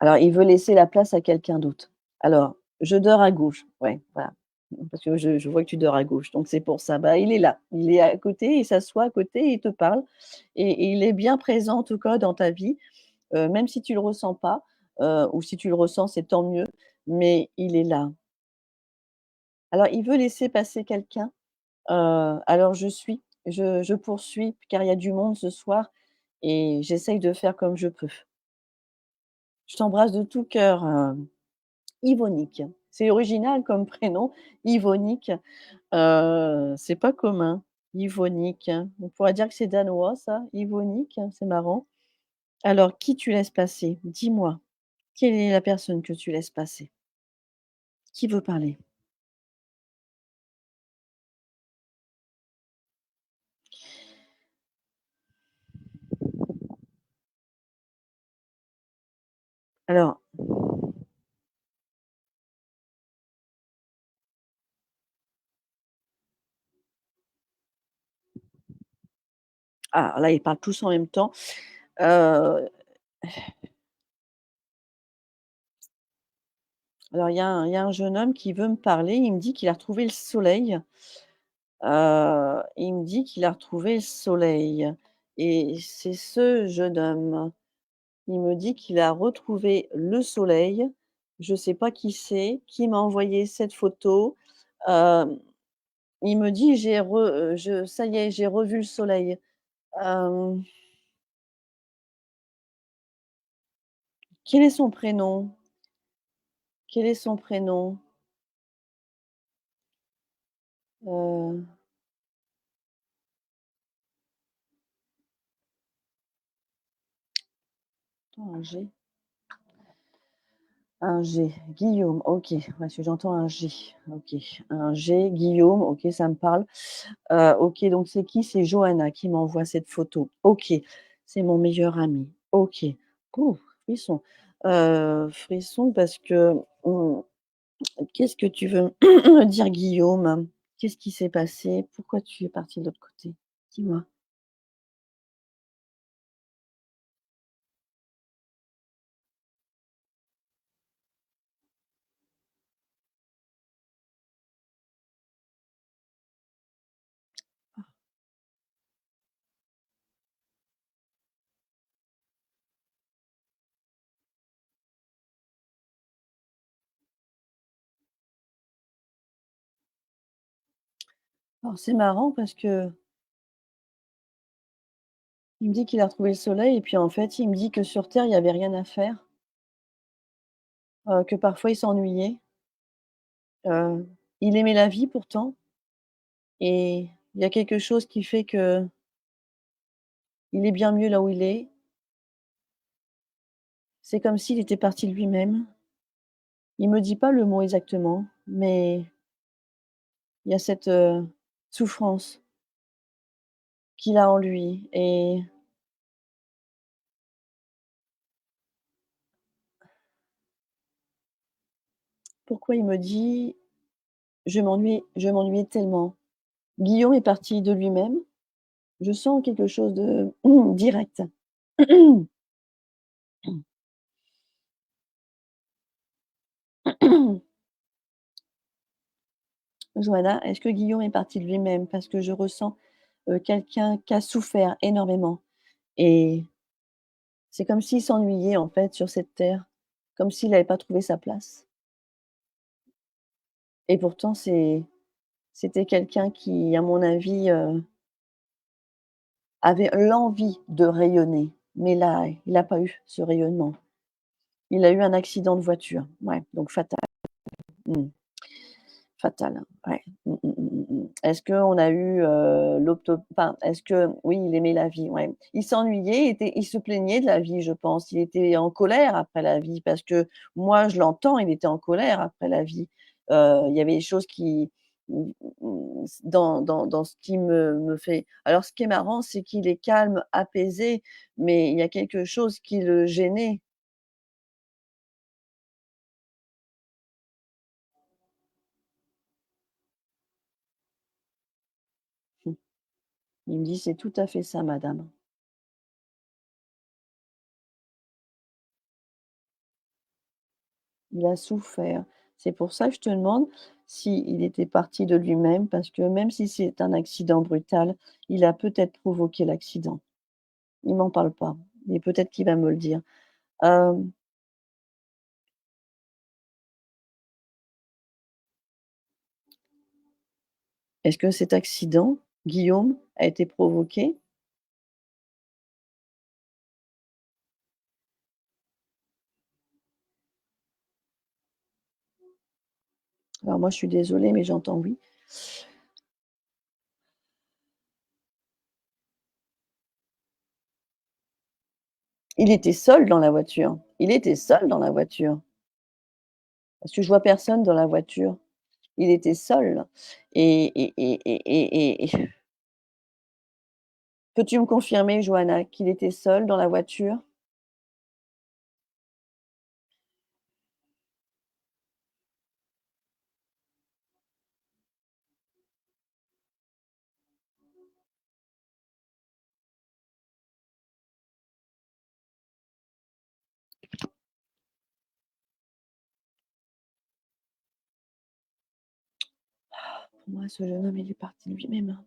Alors il veut laisser la place à quelqu'un d'autre. Alors, je dors à gauche, ouais, voilà. Parce que je vois que tu dors à gauche, donc c'est pour ça. Bah, il est là, il est à côté, il s'assoit à côté et il te parle et il est bien présent en tout cas dans ta vie, même si tu le ressens pas, ou si tu le ressens, c'est tant mieux, mais il est là. Alors il veut laisser passer quelqu'un, alors je poursuis car il y a du monde ce soir et j'essaye de faire comme je peux. Je t'embrasse de tout cœur, Yvonique. C'est original comme prénom, Yvonique, c'est pas commun, Yvonique. On pourrait dire que c'est danois ça, Yvonique, c'est marrant. Alors qui tu laisses passer? Dis-moi, quelle est la personne que tu laisses passer? Qui veut parler? Alors, ah là, ils parlent tous en même temps. Heu, alors il y a un jeune homme qui veut me parler, il me dit qu'il a retrouvé le soleil, il me dit qu'il a retrouvé le soleil et c'est ce jeune homme. Il me dit qu'il a retrouvé le soleil. Je sais pas qui c'est, qui m'a envoyé cette photo. Hem, il me dit: Je ça y est, j'ai revu le soleil». Hem, quel est son prénom? Quel est son prénom? Heu, attends, un G? Un G, Guillaume, OK. Ouais, parce que j'entends un G. OK. Un G, Guillaume, OK, ça me parle. OK, donc c'est qui? C'est Johanna qui m'envoie cette photo. OK, c'est mon meilleur ami. OK. Ouh, frisson. Frisson parce que, qu'est-ce que tu veux me dire, Guillaume? Qu'est-ce qui s'est passé? Pourquoi tu es parti de l'autre côté? Dis-moi. Alors c'est marrant parce qu'il me dit qu'il a retrouvé le soleil et puis en fait, il me dit que sur terre, il y avait rien à faire, que parfois il s'ennuyait. Il aimait la vie pourtant et il y a quelque chose qui fait qu'il est bien mieux là où il est. C'est comme s'il était parti de lui-même. Il me dit pas le mot exactement, mais il y a cette, souffrance qu'il a en lui et pourquoi il me dit: «Je m'ennuyais tellement». Guillaume est parti de lui-même. Je sens quelque chose de direct. Joanna, est-ce que Guillaume est parti de lui-même? Parce que je ressens, quelqu'un qui a souffert énormément et c'est comme s'il s'ennuyait, en fait, sur cette terre, comme s'il n'avait pas trouvé sa place et pourtant c'était quelqu'un qui, à mon avis, avait l'envie de rayonner, mais là, il n'a pas eu ce rayonnement. Il a eu un accident de voiture, ouais, donc fatal. Mmh. Fatal, ouais. Est-ce qu'on a eu, enfin, est-ce que oui, il aimait la vie, ouais. Il s'ennuyait, il se plaignait de la vie, je pense. Il était en colère après la vie parce que moi, je l'entends, il était en colère après la vie. Il y avait des choses qui dans ce qui me fait alors ce qui est marrant, c'est qu'il est calme, apaisé, mais il y a quelque chose qui le gênait. Il me dit: «C'est tout à fait ça, madame». Il a souffert. C'est pour ça que je te demande s'il était parti de lui-même, parce que même si c'est un accident brutal, il a peut-être provoqué l'accident. Il m'en parle pas, mais peut-être qu'il va me le dire. Hem, Est-ce que cet accident, Guillaume, a été provoqué? Alors moi, je suis désolée, mais j'entends oui. Il était seul dans la voiture. Il était seul dans la voiture, parce que je vois personne dans la voiture. Il était seul et peux-tu me confirmer, Johanna, qu'il était seul dans la voiture? Pour moi, ce jeune homme, il est parti de lui-même, hein.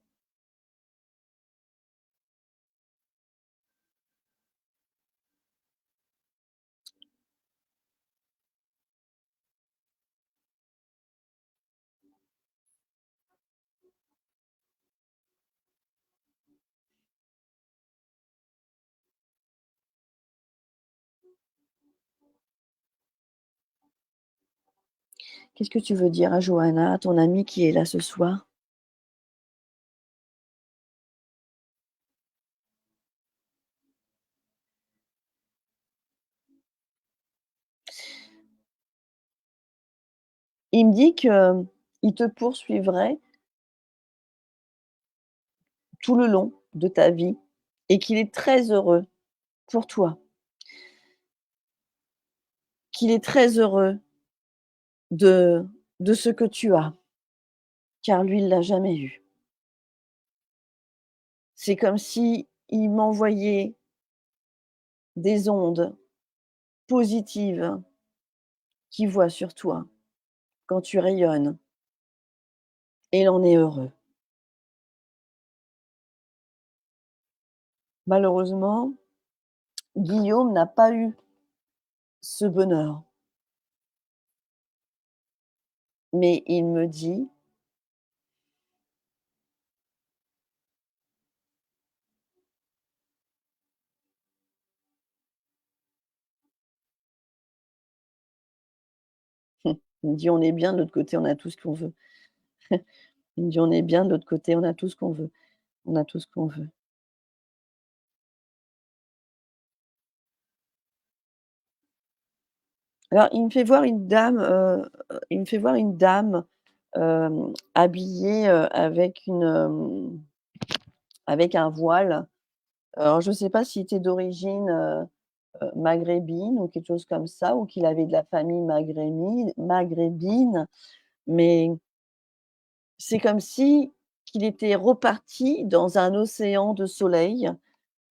Qu'est-ce que tu veux dire à Johanna, ton amie qui est là ce soir? Il me dit qu'il te poursuivrait tout le long de ta vie et qu'il est très heureux pour toi, qu'il est très heureux de de ce que tu as, car lui, il l'a jamais eu. C'est comme si il m'envoyait des ondes positives qu'il voit sur toi quand tu rayonnes et il en est heureux. Malheureusement, Guillaume n'a pas eu ce bonheur, mais il me dit il me dit: «On est bien, de l'autre côté, on a tout ce qu'on veut». Il me dit: «On est bien, de l'autre côté, on a tout ce qu'on veut. On a tout ce qu'on veut». Alors il me fait voir une dame, il me fait voir une dame, habillée, avec un voile. Alors je ne sais pas s'il était d'origine, maghrébine ou quelque chose comme ça, ou qu'il avait de la famille maghrébine, mais c'est comme si qu'il était reparti dans un océan de soleil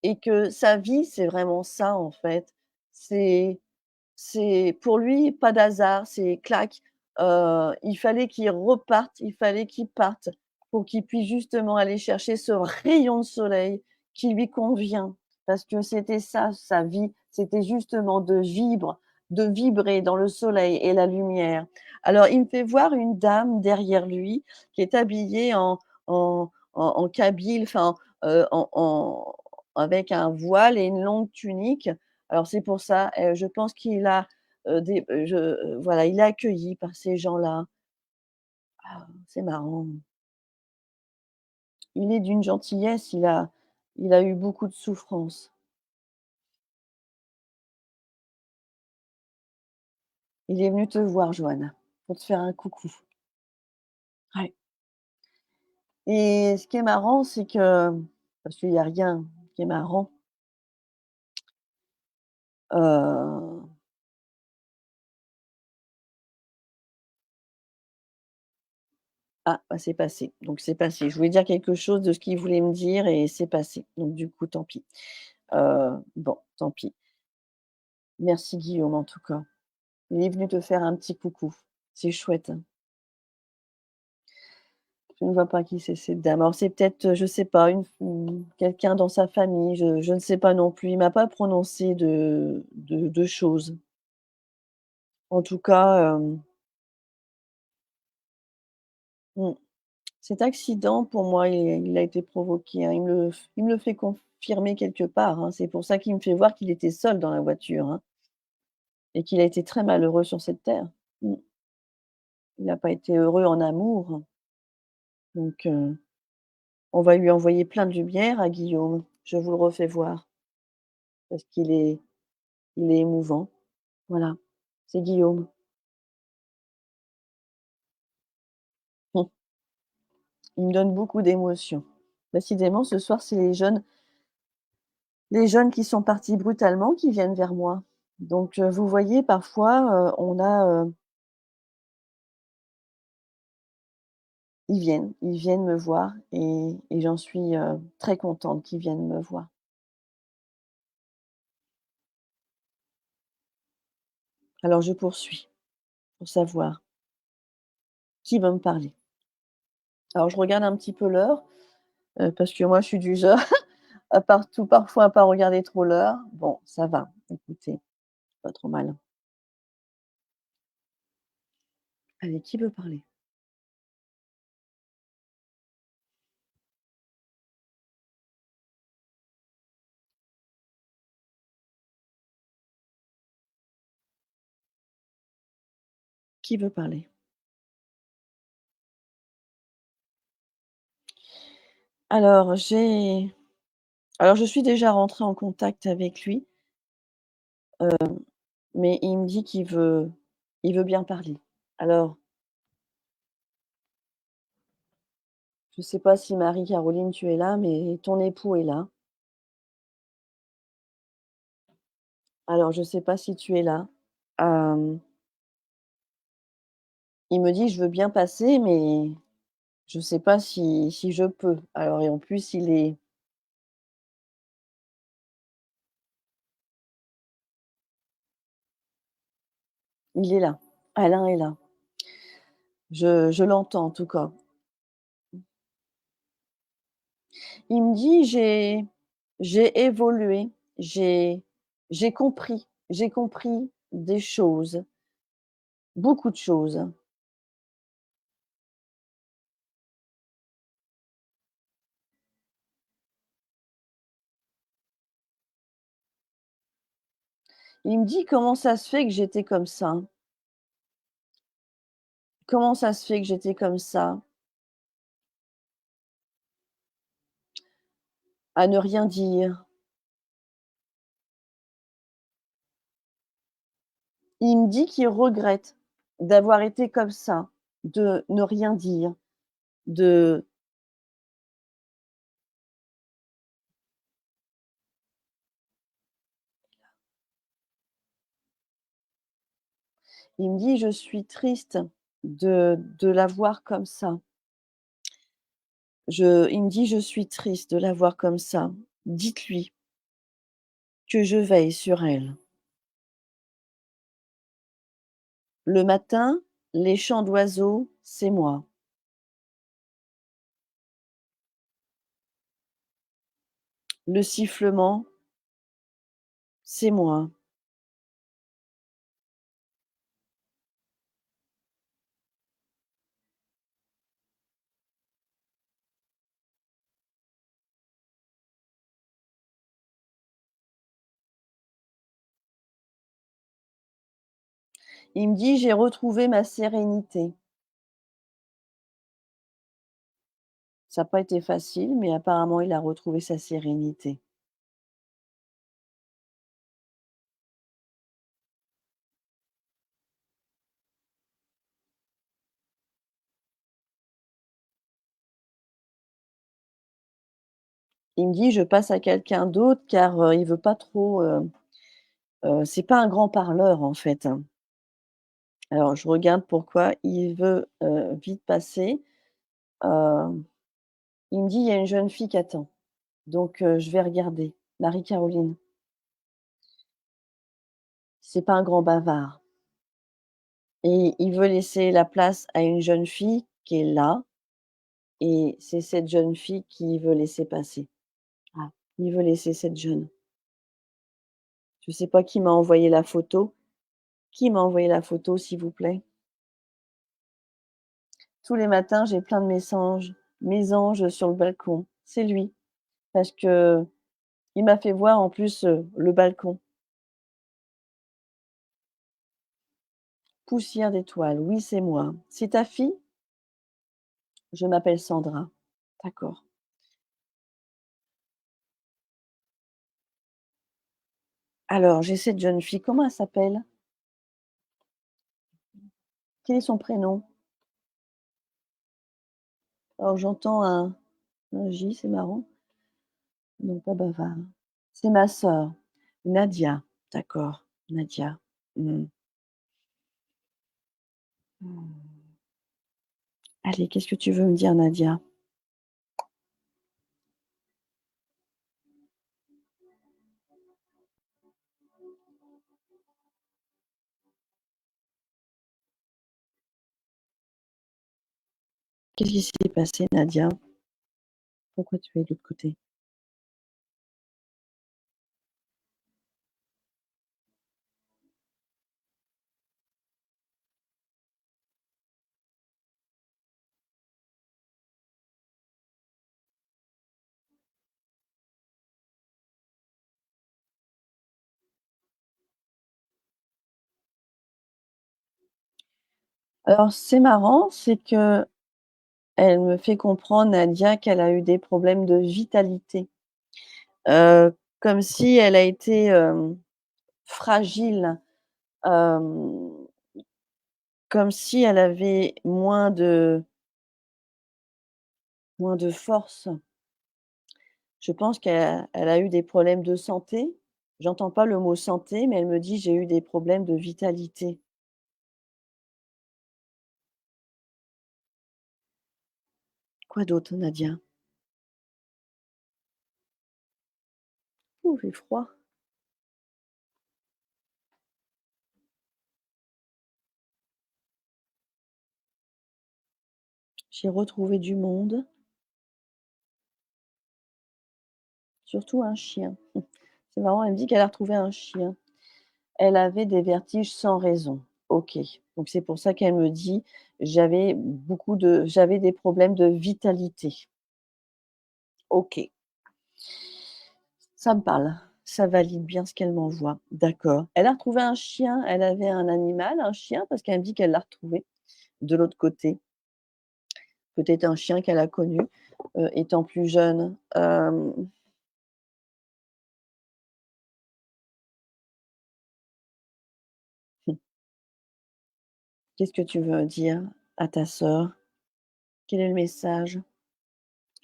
et que sa vie, c'est vraiment ça, en fait. C'est c'est pour lui, pas d'hasard, c'est clac, il fallait qu'il reparte, il fallait qu'il parte pour qu'il puisse justement aller chercher ce rayon de soleil qui lui convient. Parce que c'était ça, sa vie, c'était justement de vibrer dans le soleil et la lumière. Alors il me fait voir une dame derrière lui qui est habillée en kabyle, enfin, en avec un voile et une longue tunique. Alors c'est pour ça, je pense qu'il a, voilà, il est accueilli par ces gens-là. Ah, c'est marrant. Il est d'une gentillesse, il a eu beaucoup de souffrances. Il est venu te voir, Joanne, pour te faire un coucou. Ouais, et ce qui est marrant, c'est que parce qu'il y a rien qui est marrant, heu ah, bah, c'est passé, donc c'est passé. Je voulais dire quelque chose de ce qu'il voulait me dire et c'est passé, donc du coup, tant pis. Bon, tant pis. Merci Guillaume, en tout cas. Il est venu te faire un petit coucou. C'est chouette, hein. Je ne vois pas qui c'est cette dame. Alors c'est peut-être, je sais pas, quelqu'un dans sa famille, je ne sais pas non plus. Il m'a pas prononcé de choses. En tout cas, mmh, cet accident pour moi, il a été provoqué, hein. Il me le fait confirmer quelque part, hein. C'est pour ça qu'il me fait voir qu'il était seul dans la voiture, hein, et qu'il a été très malheureux sur cette terre. Mmh. Il n'a pas été heureux en amour, donc on va lui envoyer plein de lumière à Guillaume. Je vous le refais voir parce qu'il est émouvant. Voilà, c'est Guillaume. Mmh. Il me donne beaucoup d'émotions. Décidément, ce soir, c'est les jeunes qui sont partis brutalement qui viennent vers moi. Donc, vous voyez, parfois, ils viennent me voir et j'en suis, très contente qu'ils viennent me voir. Alors je poursuis pour savoir qui va me parler. Alors je regarde un petit peu l'heure, parce que moi je suis du genre à partout parfois à pas regarder trop l'heure. Bon, ça va, écoutez, pas trop mal. Allez, qui veut parler? Qui veut parler? Alors je suis déjà rentrée en contact avec lui, mais il me dit qu'il veut bien parler. Alors, je ne sais pas si Marie-Caroline, tu es là, mais ton époux est là. Alors je ne sais pas si tu es là. Hem, il me dit: «Je veux bien passer, mais je ne sais pas si je peux». Alors et en plus il est là. Alain est là. Je l'entends en tout cas. Il me dit: «J'ai évolué, j'ai compris des choses, beaucoup de choses». Il me dit: «Comment ça se fait que j'étais comme ça? Comment ça se fait que j'étais comme ça, à ne rien dire?» Il me dit qu'il regrette d'avoir été comme ça, de ne rien dire, de il me dit: «Je suis triste de la voir comme ça». Il me dit: «Je suis triste de la voir comme ça. Dites-lui que je veille sur elle. Le matin, les chants d'oiseaux, c'est moi. Le sifflement, c'est moi. Il me dit: «J'ai retrouvé ma sérénité». Ça a pas été facile, mais apparemment il a retrouvé sa sérénité. Il me dit: «Je passe à quelqu'un d'autre car, il veut pas trop, c'est pas un grand parleur en fait, hein». Alors je regarde pourquoi il veut, vite passer, heu, il me dit: «Il y a une jeune fille qui attend». Donc je vais regarder. Marie-Caroline, c'est pas un grand bavard et il veut laisser la place à une jeune fille qui est là et c'est cette jeune fille qu'il veut laisser passer. Ah, il veut laisser cette jeune. Je sais pas qui m'a envoyé la photo. Qui m'a envoyé la photo, s'il vous plaît? Tous les matins, j'ai plein de mésanges sur le balcon. C'est lui, parce qu'il m'a fait voir en plus, le balcon. Poussière d'étoiles, oui, c'est moi. C'est ta fille? Je m'appelle Sandra. D'accord. Alors, j'ai cette jeune fille, comment elle s'appelle? Quel est son prénom? Alors j'entends un J, c'est marrant. Non, pas bavard. C'est ma sœur, Nadia. D'accord, Nadia. Mmh. Mmh. Allez, qu'est-ce que tu veux me dire, Nadia? Qu'est-ce qui s'est passé, Nadia? Pourquoi tu es de l'autre côté? Alors, c'est marrant, c'est qu'elle me fait comprendre, Nadia, qu'elle a eu des problèmes de vitalité. Comme si elle a été, fragile, hem, comme si elle avait moins de force. Je pense qu'elle a eu des problèmes de santé. J'entends pas le mot santé, mais elle me dit: «J'ai eu des problèmes de vitalité». Quoi d'autre, Nadia? Ouh, j'ai froid. J'ai retrouvé du monde, surtout un chien. C'est marrant, elle me dit qu'elle a retrouvé un chien. Elle avait des vertiges sans raison. OK. Donc c'est pour ça qu'elle me dit: «J'avais des problèmes de vitalité». OK, ça me parle. Ça valide bien ce qu'elle m'envoie. D'accord. Elle a retrouvé un chien, elle avait un animal, un chien? Parce qu'elle me dit qu'elle l'a retrouvé de l'autre côté. Peut-être un chien qu'elle a connu, étant plus jeune. Qu'est-ce que tu veux dire à ta sœur? Quel est le message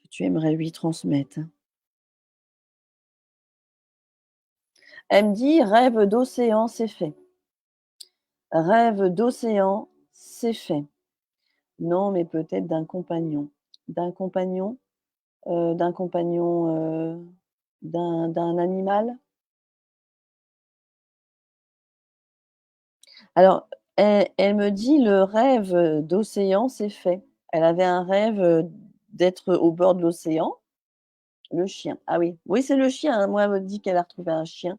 que tu aimerais lui transmettre? Elle me dit: «Rêve d'océan, c'est fait. Rêve d'océan, c'est fait». Non, mais peut-être d'un compagnon. D'un compagnon, d'un compagnon, d'un animal? Alors, elle me dit: «Le rêve, d'océan, c'est fait». Elle avait un rêve, d'être au bord de l'océan Le chien. Ah oui. Oui, c'est le chien, hein. Moi, elle me dit qu'elle a retrouvé un chien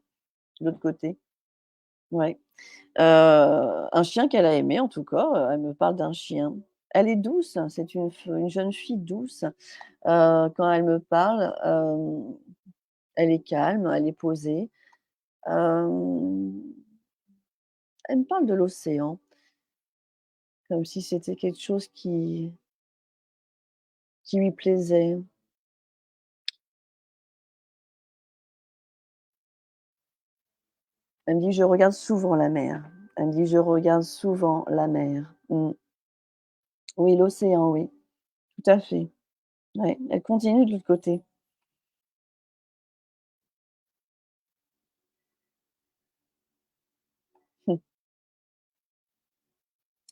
de l'autre côté. Ouais. Un chien qu'elle a aimé en tout cas, elle me parle d'un chien. Elle est douce, c'est une jeune fille douce. Quand elle me parle, elle est calme, elle est posée. Hem, Elle me parle de l'océan, comme si c'était quelque chose qui lui plaisait. Elle me dit: «Je regarde souvent la mer». Elle me dit: «Je regarde souvent la mer». Mmh. Oui, l'océan, oui, tout à fait. Ouais, elle continue de l'autre côté.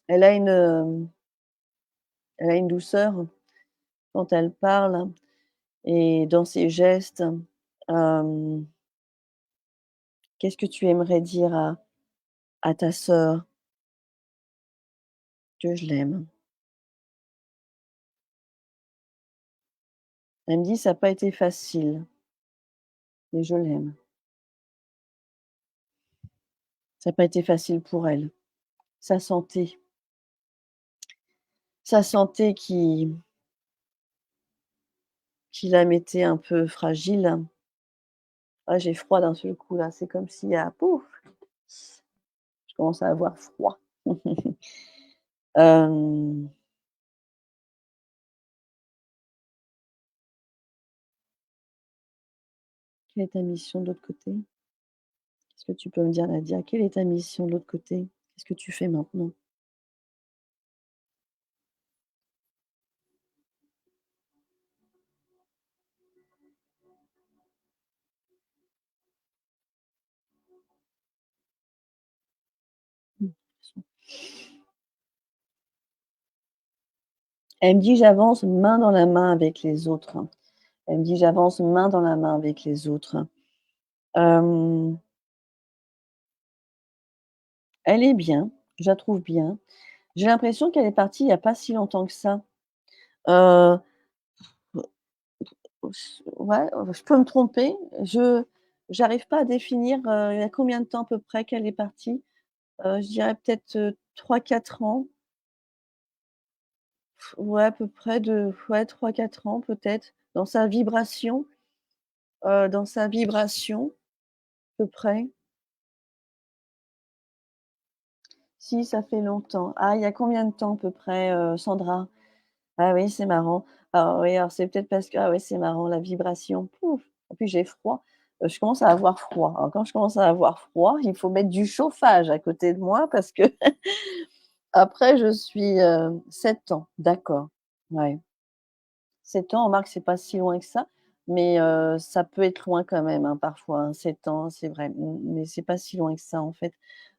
Elle a elle a une douceur quand elle parle et dans ses gestes. Hem, «Qu'est-ce que tu aimerais dire à ta sœur?» «Que je l'aime». Elle me dit: «Ça a pas été facile, mais je l'aime». Ça a pas été facile pour elle. Sa santé sa santé qui la mettait un peu fragile. Ah, j'ai froid d'un seul coup là, c'est comme s'il y a pouf, je commence à avoir froid. Hem, Quelle est ta mission de l'autre côté? Qu'est-ce que tu peux me dire, Nadia? Quelle est ta mission de l'autre côté? Qu'est-ce que tu fais maintenant? Mmh. Elle me dit: «J'avance main dans la main avec les autres». Elle me dit: «J'avance main dans la main avec les autres». Hem, Elle est bien, je la trouve bien. J'ai l'impression qu'elle est partie il y a pas si longtemps que ça. Heu, ouais, je peux me tromper. J'arrive pas à définir, il y a combien de temps à peu près qu'elle est partie? Je dirais peut-être, 3-4 ans. Ouais, à peu près de ouais 3-4 ans peut-être, dans sa vibration, à peu près. Si, ça fait longtemps. Ah, il y a combien de temps à peu près, Sandra? Ah oui, c'est marrant. Alors oui, alors c'est peut-être parce que ah ouais, c'est marrant, la vibration, pouf! En plus, j'ai froid, je commence à avoir froid. Alors quand je commence à avoir froid, il faut mettre du chauffage à côté de moi parce que après je suis, 7 ans, d'accord. Ouais, 7 ans, remarque, c'est pas si loin que ça, mais ça peut être loin quand même, hein, parfois, hein, 7 ans, c'est vrai, mais c'est pas si loin que ça, en fait.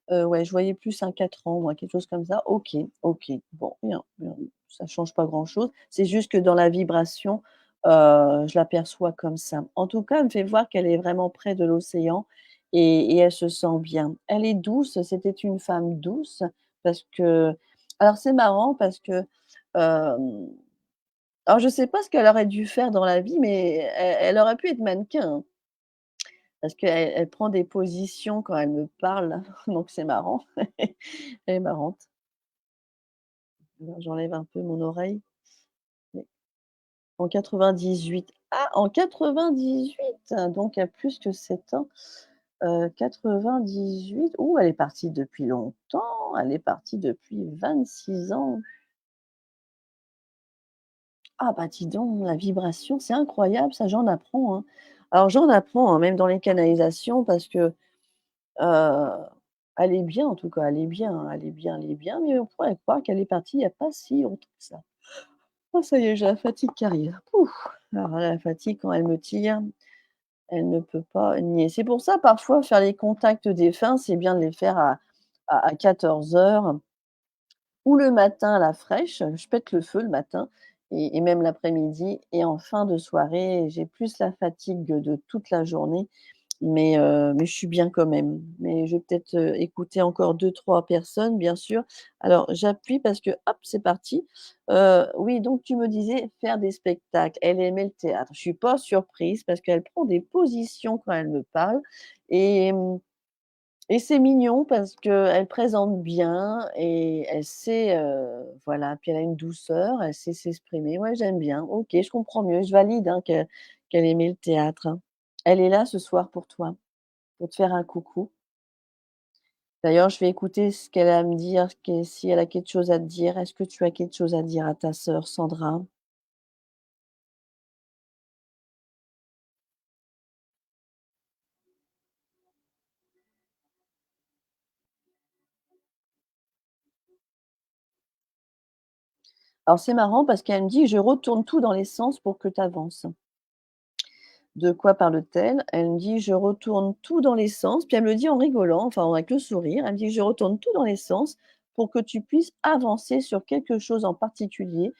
Ouais, je voyais plus un 4 ans, moi, quelque chose comme ça. OK, OK. Bon, bien, bien, ça change pas grand-chose. C'est juste que dans la vibration, je l'aperçois comme ça. En tout cas, elle me fait voir qu'elle est vraiment près de l'océan et elle se sent bien. Elle est douce, c'était une femme douce parce que alors c'est marrant parce que, hem, alors je sais pas ce qu'elle aurait dû faire dans la vie, mais elle aurait pu être mannequin, hein, parce qu'elle prend des positions quand elle me parle, donc c'est marrant. Elle est marrante. Alors j'enlève un peu mon oreille. Mais en 98. Ah, en 98! Donc il y a plus que 7 ans. 98. Ouh, elle est partie depuis longtemps. Elle est partie depuis 26 ans. Ah bah, dis donc, la vibration, c'est incroyable ça, j'en apprends, hein. Alors j'en apprends, hein, même dans les canalisations parce que, heu, elle est bien en tout cas, elle est bien, hein, elle est bien, mais on pourrait croire qu'elle est partie il y a pas si longtemps que ça. Oh ça y est, j'ai la fatigue qui arrive. Ouf! Alors là, la fatigue quand elle me tire, elle ne peut pas nier. C'est pour ça parfois faire les contacts défunts, c'est bien de les faire à 14 heures ou le matin à la fraîche. Je pète le feu le matin et même l'après-midi et en fin de soirée, j'ai plus la fatigue de toute la journée. mais je suis bien quand même. Mais je vais peut-être, écouter encore deux trois personnes, bien sûr. Alors j'appuie parce que hop, c'est parti. Oui, donc tu me disais faire des spectacles. Elle aimait le théâtre. Je suis pas surprise parce qu'elle prend des positions quand elle me parle et et c'est mignon parce qu'elle présente bien et elle sait, voilà, puis elle a une douceur, elle sait s'exprimer. Ouais, j'aime bien. OK, je comprends mieux. Je valide, hein, qu'elle aimait le théâtre, hein. Elle est là ce soir pour toi, pour te faire un coucou. D'ailleurs, je vais écouter ce qu'elle a à me dire, que si elle a quelque chose à te dire. Est-ce que tu as quelque chose à dire à ta sœur Sandra? Alors c'est marrant parce qu'elle me dit: «Je retourne tout dans les sens pour que tu avances». De quoi parle-t-elle? Elle me dit: «Je retourne tout dans les sens», puis elle me le dit en rigolant, enfin avec le sourire. Elle me dit: «Je retourne tout dans les sens pour que tu puisses avancer sur quelque chose en particulier».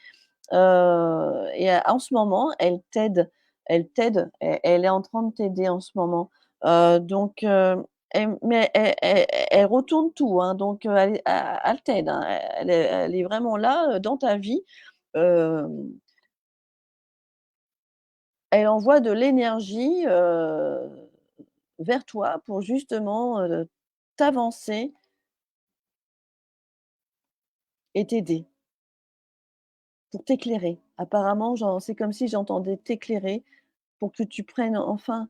Et en ce moment, elle est en train de t'aider en ce moment. Donc elle retourne tout, hein, donc elle t'aide, hein. Elle est vraiment là, dans ta vie. Hem, Elle envoie de l'énergie, vers toi pour justement, t'avancer et t'aider, pour t'éclairer. Apparemment, c'est comme si j'entendais t'éclairer pour que tu prennes enfin,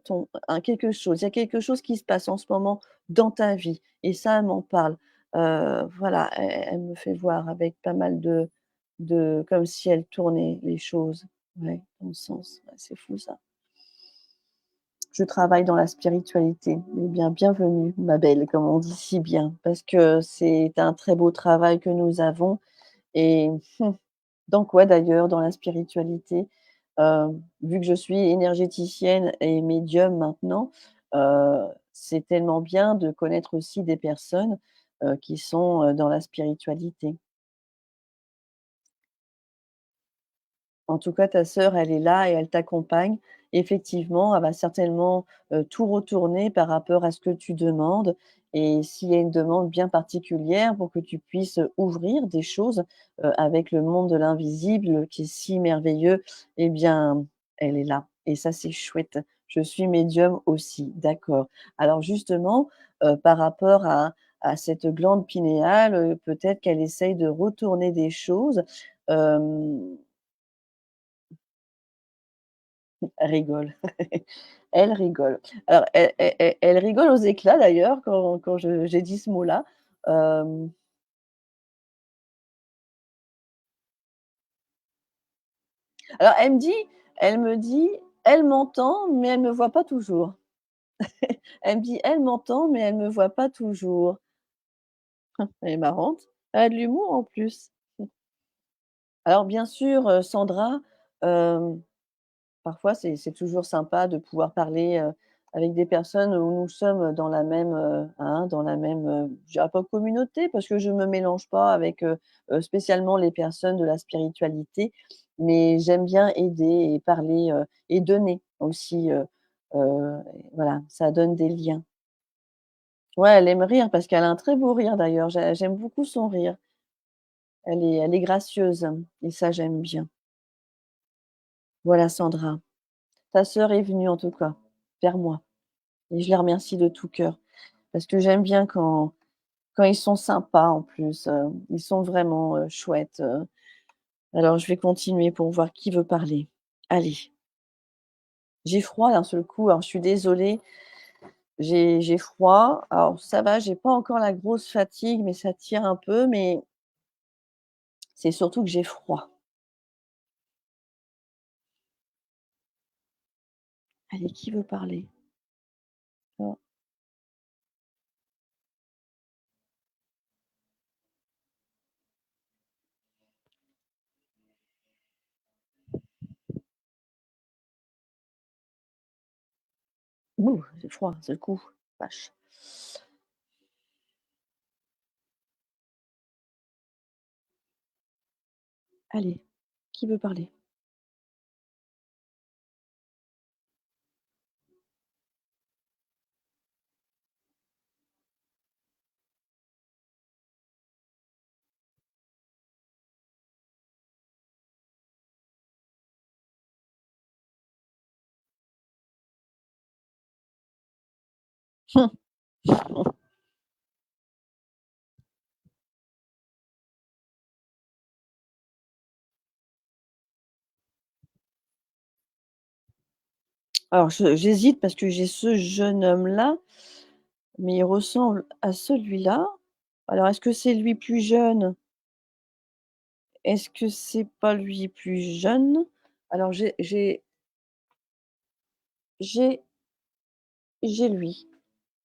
ton un quelque chose. Il y a quelque chose qui se passe en ce moment dans ta vie et ça, elle m'en parle. Voilà, elle me fait voir avec pas mal de comme si elle tournait les choses. Ouais, dans le sens. Ouais, c'est fou ça. Je travaille dans la spiritualité. Eh bien, bienvenue ma belle, comme on dit si bien, parce que c'est un très beau travail que nous avons et dans quoi d'ailleurs? Dans la spiritualité. Vu que je suis énergéticienne et médium maintenant, c'est tellement bien de connaître aussi des personnes, qui sont, dans la spiritualité. En tout cas, ta sœur, elle est là et elle t'accompagne. Effectivement, elle va certainement, tout retourner par rapport à ce que tu demandes et s'il y a une demande bien particulière pour que tu puisses, ouvrir des choses, avec le monde de l'invisible qui est si merveilleux, eh bien, elle est là et ça, c'est chouette. Je suis médium aussi, d'accord. Alors justement, par rapport à cette glande pinéale, peut-être qu'elle essaye de retourner des choses, hem Elle rigole. Elle rigole. Alors elle rigole aux éclats d'ailleurs quand je j'ai dit ce mot-là. Hem, alors elle me dit: «Elle m'entend, mais elle me voit pas toujours». Elle me dit: «Elle m'entend, mais elle me voit pas toujours». Elle est marrante. Elle a de l'humour en plus. Alors bien sûr, Sandra, hem parfois, c'est toujours sympa de pouvoir parler, avec des personnes où nous sommes dans la même, hein, dans la même, je dirais pas communauté parce que je me mélange pas avec, spécialement les personnes de la spiritualité, mais j'aime bien aider et parler, et donner aussi, heu, voilà, ça donne des liens. Ouais, elle aime rire parce qu'elle a un très beau rire d'ailleurs, j'aime beaucoup son rire. Elle est gracieuse et ça, j'aime bien. Voilà Sandra, ta sœur est venue en tout cas, vers moi. Et je les remercie de tout cœur parce que j'aime bien quand ils sont sympas en plus, ils sont vraiment, chouettes, alors je vais continuer pour voir qui veut parler. Allez, j'ai froid d'un seul coup, alors je suis désolée, j'ai froid. Alors ça va, j'ai pas encore la grosse fatigue, mais ça tire un peu, mais c'est surtout que j'ai froid. Allez, qui veut parler? Oh, ouh, j'ai froid d'un seul coup, vache. Allez, qui veut parler? Alors j'hésite parce que j'ai ce jeune homme-là, mais il ressemble à celui-là. Alors est-ce que c'est lui plus jeune? Est-ce que c'est pas lui plus jeune? Alors j'ai j'ai lui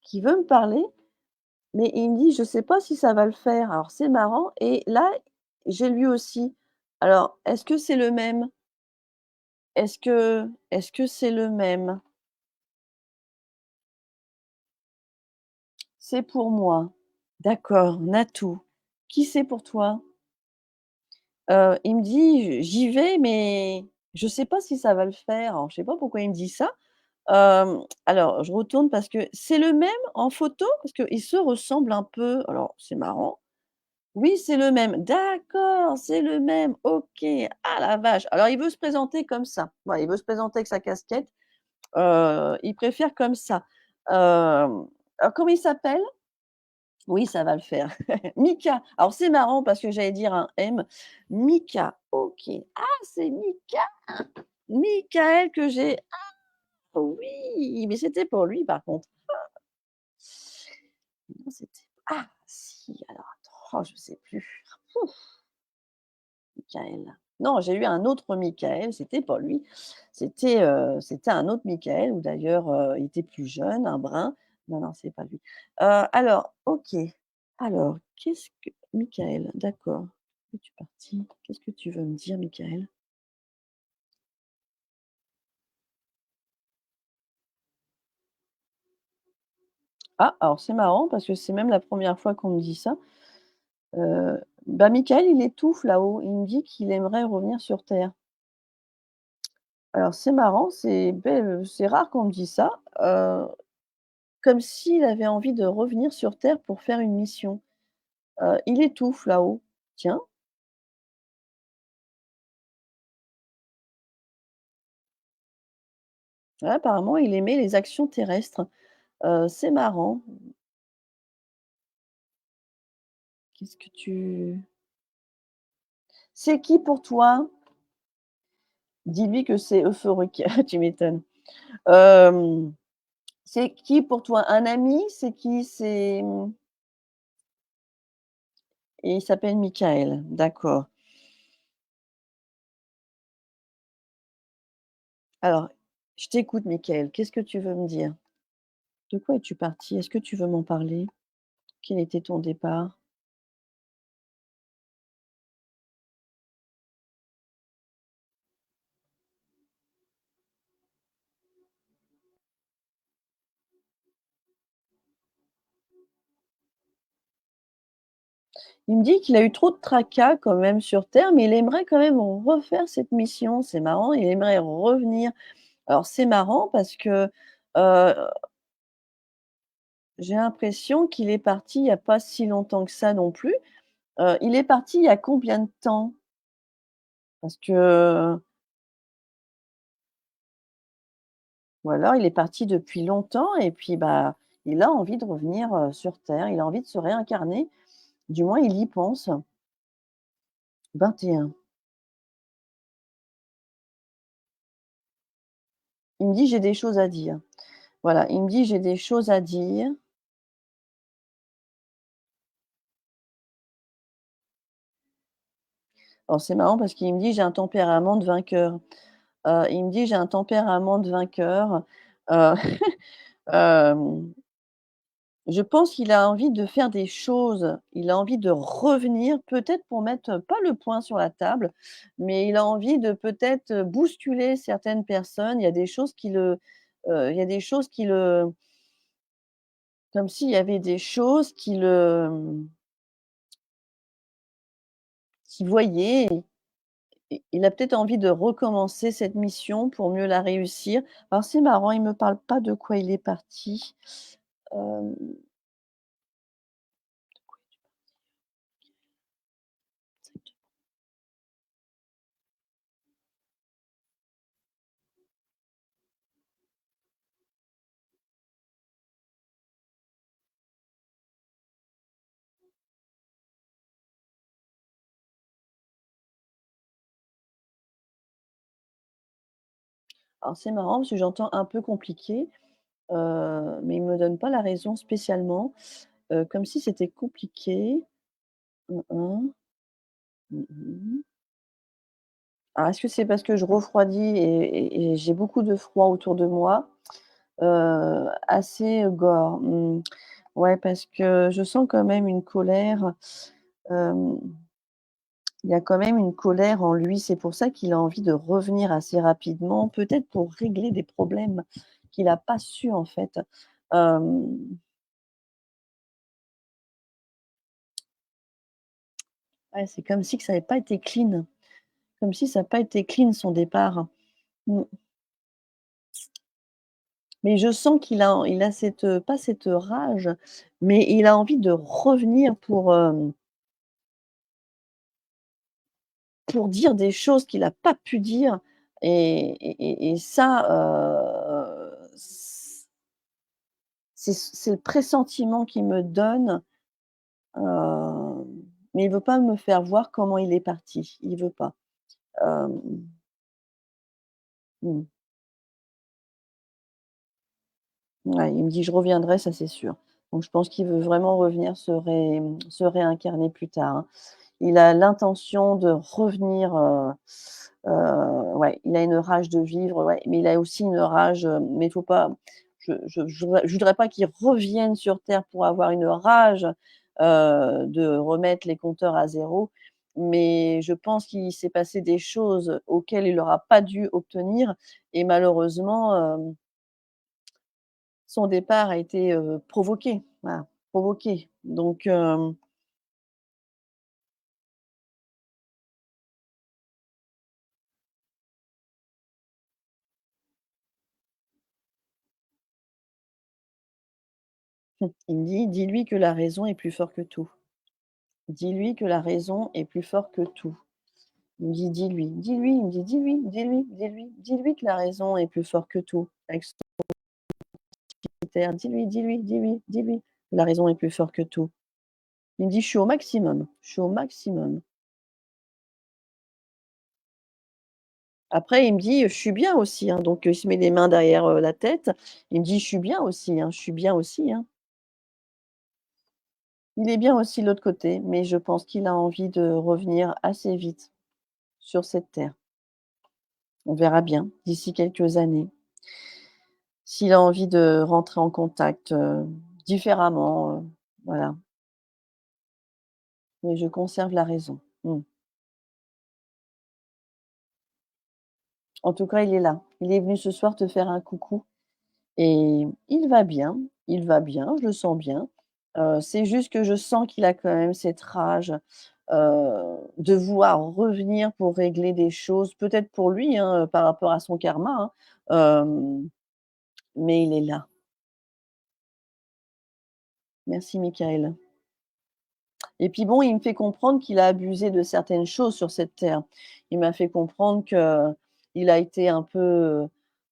qui veut me parler, mais il me dit: «Je sais pas si ça va le faire». Alors c'est marrant et là, j'ai lui aussi. Alors est-ce que c'est le même? Est-ce que c'est le même? C'est pour moi. D'accord, Natou. Qui c'est pour toi? Il me dit: «J'y vais, mais je sais pas si ça va le faire». Alors je sais pas pourquoi il me dit ça. Alors je retourne parce que c'est le même en photo? Parce qu'il se ressemble un peu. Alors c'est marrant. Oui, c'est le même. D'accord, c'est le même. OK. Ah la vache! Alors il veut se présenter comme ça. Voilà, il veut se présenter avec sa casquette. Il préfère comme ça. Alors comment il s'appelle? Oui, ça va le faire. Mika. Alors c'est marrant parce que j'allais dire un M. Mika. OK. Ah, c'est Mika! Michael que j'ai oui, mais c'était pour lui par contre. Non, c'était ah si, alors attends, oh je sais plus. Ouf, Michael. Non, j'ai eu un autre Michael, c'était pas lui. C'était un autre Michael ou d'ailleurs, il était plus jeune, un brun. Non, non, c'est pas lui. Alors, OK. Alors, qu'est-ce que Michael, d'accord. Où es-tu parti? Qu'est-ce que tu veux me dire, Michael? Ah, alors c'est marrant parce que c'est même la première fois qu'on me dit ça. Bah, Michael, il étouffe là-haut. Il me dit qu'il aimerait revenir sur terre. Alors c'est marrant, c'est rare qu'on me dise ça, comme s'il avait envie de revenir sur terre pour faire une mission. Il étouffe là-haut. Tiens, ouais, apparemment il aimait les actions terrestres. C'est marrant. Qu'est-ce que tu c'est qui pour toi? Dis-lui que c'est euphorique, tu m'étonnes. Hem, c'est qui pour toi? Un ami? C'est qui? Il s'appelle Michael, d'accord. Alors, je t'écoute Michael, qu'est-ce que tu veux me dire? De quoi es-tu parti? Est-ce que tu veux m'en parler? Quel était ton départ? Il me dit qu'il a eu trop de tracas quand même sur terre, mais il aimerait quand même refaire cette mission. C'est marrant, il aimerait revenir. Alors c'est marrant parce que, heu, j'ai l'impression qu'il est parti il y a pas si longtemps que ça non plus. Il est parti il y a combien de temps? Parce que ou alors il est parti depuis longtemps et puis, bah, il a envie de revenir, sur terre. Il a envie de se réincarner. Du moins il y pense. 21. Il me dit: «J'ai des choses à dire». Voilà, il me dit: «J'ai des choses à dire». Alors c'est marrant parce qu'il me dit: «J'ai un tempérament de vainqueur». Il me dit: «J'ai un tempérament de vainqueur». Heu, hem, je pense qu'il a envie de faire des choses. Il a envie de revenir, peut-être pour mettre, pas le poing sur la table, mais il a envie de peut-être, bousculer certaines personnes. Il y a des choses qui le comme s'il y avait des choses qui voyait et il a peut-être envie de recommencer cette mission pour mieux la réussir. Alors c'est marrant, il me parle pas de quoi il est parti. Hem, Alors c'est marrant parce que j'entends un peu compliqué, mais il me donne pas la raison spécialement, comme si c'était compliqué. Mmh mh. Mmh mh. Alors est-ce que c'est parce que je refroidis et j'ai beaucoup de froid autour de moi? Assez gore. Ouais, parce que je sens quand même une colère, hem, il y a quand même une colère en lui. C'est pour ça qu'il a envie de revenir assez rapidement, peut-être pour régler des problèmes qu'il a pas su en fait. Hem, ouais, c'est comme si que ça avait pas été clean, comme si ça a pas été clean son départ. Mmh. Mais je sens qu'il a cette, pas cette rage, mais il a envie de revenir pour dire des choses qu'il a pas pu dire et ça, c'est le pressentiment qu'il me donne, heu, mais il veut pas me faire voir comment il est parti. Il veut pas. Hem, mmh, ouais, il me dit: «Je reviendrai, ça c'est sûr». Donc je pense qu'il veut vraiment revenir se réincarner plus tard, hein. Il a l'intention de revenir, ouais, il a une rage de vivre, ouais, mais il a aussi une rage, mais il faut pas je voudrais pas qu'il revienne sur terre pour avoir une rage, de remettre les compteurs à zéro. Mais je pense qu'il s'est passé des choses auxquelles il aura pas dû obtenir et malheureusement, son départ a été, provoqué, voilà, provoqué. Donc il me dit: «Dis-lui que la raison est plus fort que tout. Dis-lui que la raison est plus fort que tout». Il me dit: «Dis-lui, dis-lui», il me dit: «Dis-lui, dis-lui, dis-lui, dis-lui que la raison est plus fort que tout». Avec son critère, «Dis-lui, dis-lui, dis-lui, dis-lui que la raison est plus fort que tout». Il me dit: «Je suis au maximum, je suis au maximum». Après il me dit: «Je suis bien aussi, hein», donc il se met les mains derrière, la tête. Il me dit: «Je suis bien aussi, hein, je suis bien aussi, hein». Il est bien aussi de l'autre côté, mais je pense qu'il a envie de revenir assez vite sur cette terre. On verra bien d'ici quelques années. S'il a envie de rentrer en contact, différemment, voilà. Mais je conserve la raison. En tout cas, il est là. Il est venu ce soir te faire un coucou et il va bien, je le sens bien. C'est juste que je sens qu'il a quand même cette rage, de vouloir revenir pour régler des choses, peut-être pour lui, hein, par rapport à son karma, hein, mais il est là. Merci Michael. Et puis bon, il me fait comprendre qu'il a abusé de certaines choses sur cette terre. Il m'a fait comprendre qu'il a été un peu,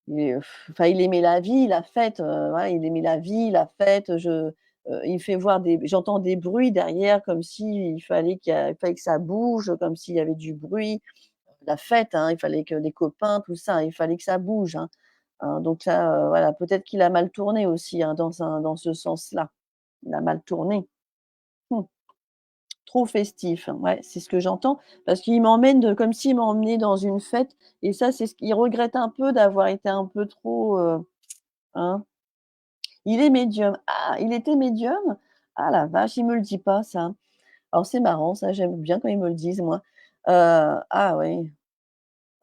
il est enfin, il aimait la vie, la fête, voilà, il aimait la vie, la fête, il me fait voir des j'entends des bruits derrière comme s'il fallait que ça bouge, comme s'il y avait du bruit. La fête, hein, il fallait que les copains, tout ça, il fallait que ça bouge, hein. Donc là, voilà, peut-être qu'il a mal tourné aussi, hein, dans ce sens-là. Il a mal tourné. Mmh. Trop festif, ouais, c'est ce que j'entends parce qu'il m'emmène comme s'il m'emmenait dans une fête et ça, c'est ce qu'il regrette un peu d'avoir été un peu trop, hein. Il est médium. Ah, il était médium? Ah la vache, il me le dit pas ça. Alors c'est marrant ça, j'aime bien quand ils me le disent moi. Ah oui.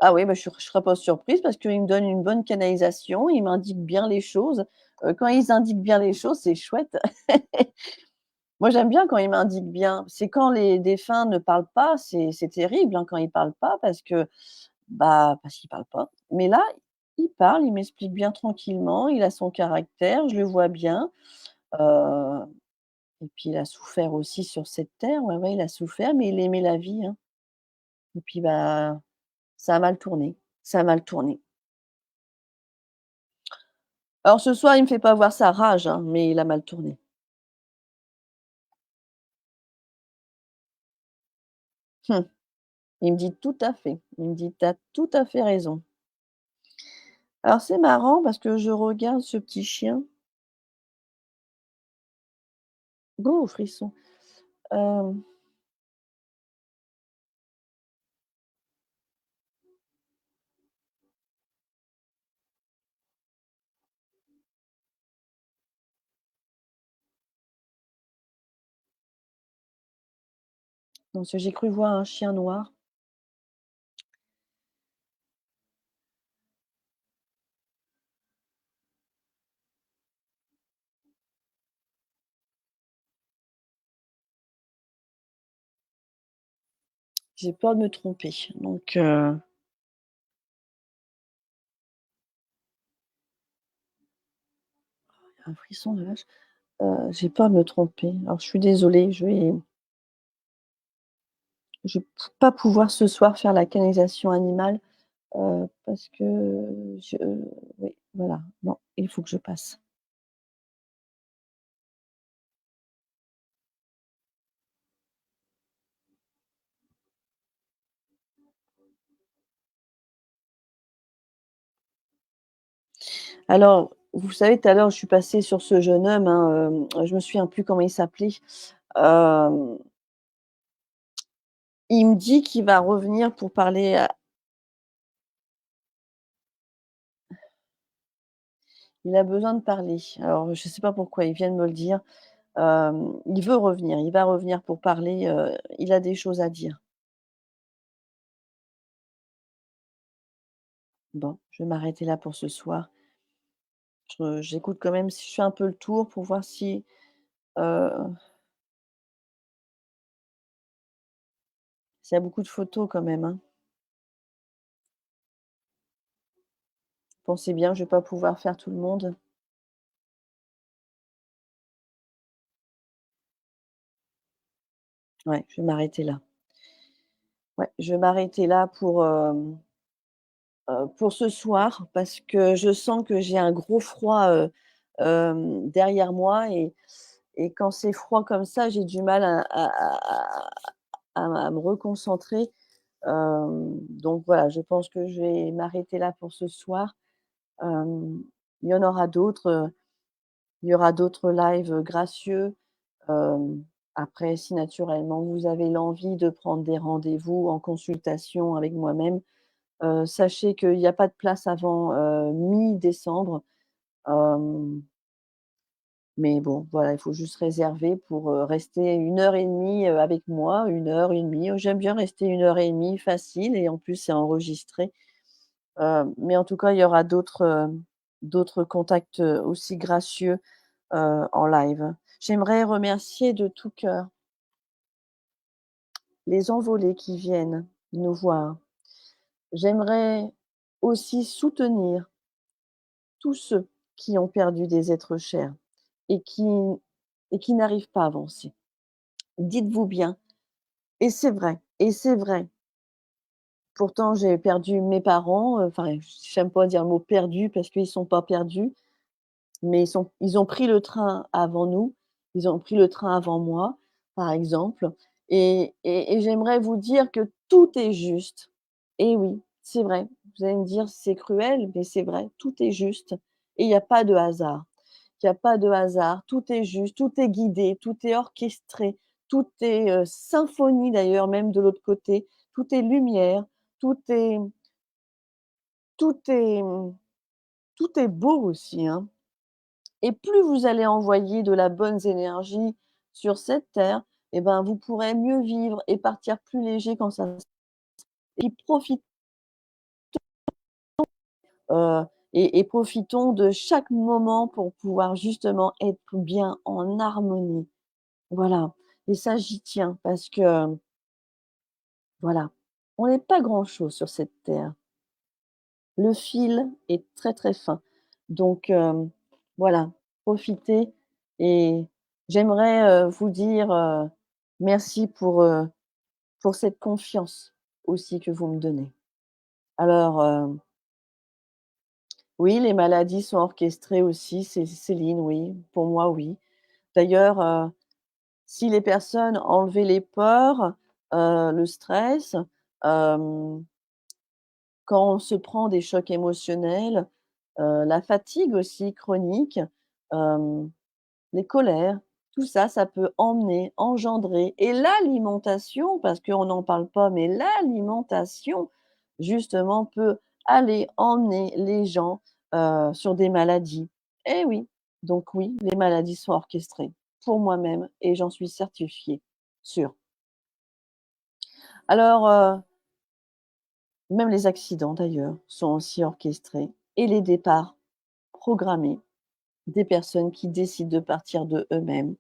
Ah oui, bah, je serais pas surprise parce qu'il me donne une bonne canalisation, il m'indique bien les choses. Quand ils indiquent bien les choses, c'est chouette. Moi, j'aime bien quand ils m'indiquent bien. C'est quand les défunts ne parlent pas, c'est terrible, hein, quand ils parlent pas parce que, bah, parce qu'ils parlent pas. Mais là, il parle, il m'explique bien tranquillement, il a son caractère, je le vois bien, heu et puis il a souffert aussi sur cette terre, ouais, ouais, il a souffert, mais il aimait la vie, hein et puis, bah, ça a mal tourné, ça a mal tourné. Alors ce soir, il me fait pas voir sa rage, hein, mais il a mal tourné. Il me dit: «Tout à fait». Il me dit: «Tu as tout à fait raison». Alors c'est marrant parce que je regarde ce petit chien, gros frisson, hem, non, parce que j'ai cru voir un chien noir. J'ai peur de me tromper, donc un frisson, la vache, j'ai peur de me tromper. Alors je suis désolée, je vais pas pouvoir ce soir faire la canalisation animale, parce que oui, voilà, non, il faut que je passe. Alors, vous savez, tout à l'heure, je suis passée sur ce jeune homme, hein, je me souviens plus comment il s'appelait. Hem, il me dit qu'il va revenir pour parler à il a besoin de parler. Alors, je ne sais pas pourquoi, il vient de me le dire. Il veut revenir, il va revenir pour parler, il a des choses à dire. Bon, je vais m'arrêter là pour ce soir. J'écoute quand même, si je fais un peu le tour pour voir si, heu, s'il y a beaucoup de photos quand même, hein. Pensez bien que je vais pas pouvoir faire tout le monde. Ouais, je vais m'arrêter là. Ouais, je vais m'arrêter là pour ce soir parce que je sens que j'ai un gros froid, derrière moi et quand c'est froid comme ça, j'ai du mal à me reconcentrer. Donc voilà, je pense que je vais m'arrêter là pour ce soir. Hem, il y en aura d'autres, il y aura d'autres lives gracieux. Hem, après si naturellement vous avez l'envie de prendre des rendez-vous en consultation avec moi-même, sachez qu'il y a pas de place avant, mi-décembre. Hem, mais bon, voilà, il faut juste réserver pour, rester 1 heure et demie, avec moi, 1 heure, 1 heure et demie. J'aime bien rester 1 heure et demie facile et en plus c'est enregistré. Mais en tout cas, il y aura d'autres contacts, aussi gracieux, en live. J'aimerais remercier de tout cœur les envolées qui viennent nous voir. J'aimerais aussi soutenir tous ceux qui ont perdu des êtres chers et qui n'arrivent pas à avancer. Dites-vous bien et c'est vrai, pourtant j'ai perdu mes parents, enfin, j'aime pas dire le mot «perdu» parce qu'ils sont pas perdus, mais ils ont pris le train avant nous, ils ont pris le train avant moi, par exemple et j'aimerais vous dire que tout est juste. Et oui, c'est vrai. Vous allez me dire: «C'est cruel», mais c'est vrai, tout est juste et il y a pas de hasard. Il y a pas de hasard, tout est juste, tout est guidé, tout est orchestré, tout est, symphonie d'ailleurs même de l'autre côté, tout est lumière, tout est tout est, tout est beau aussi, hein. Et plus vous allez envoyer de la bonne énergie sur cette terre, et ben, vous pourrez mieux vivre et partir plus léger quand ça et profite heu et profitons de chaque moment pour pouvoir justement être bien en harmonie. Voilà et ça, j'y tiens parce que, voilà, on n'est pas grand-chose sur cette terre. Le fil est très, très fin. Donc voilà, profitez et j'aimerais, vous dire, merci pour cette confiance aussi que vous me donnez. Alors, oui, les maladies sont orchestrées aussi, c'est Céline, oui, pour moi, oui. D'ailleurs, si les personnes enlevaient les peurs, le stress, hem, quand on se prend des chocs émotionnels, la fatigue aussi chronique, hem, les colères, tout ça, ça peut emmener, engendrer et l'alimentation, parce qu'on n'en parle pas, mais l'alimentation, justement, peut aller emmener les gens, sur des maladies. Eh oui, donc oui, les maladies sont orchestrées pour moi-même et j'en suis certifiée, sûre. Alors, même les accidents d'ailleurs sont aussi orchestrés et les départs programmés des personnes qui décident de partir de eux-mêmes.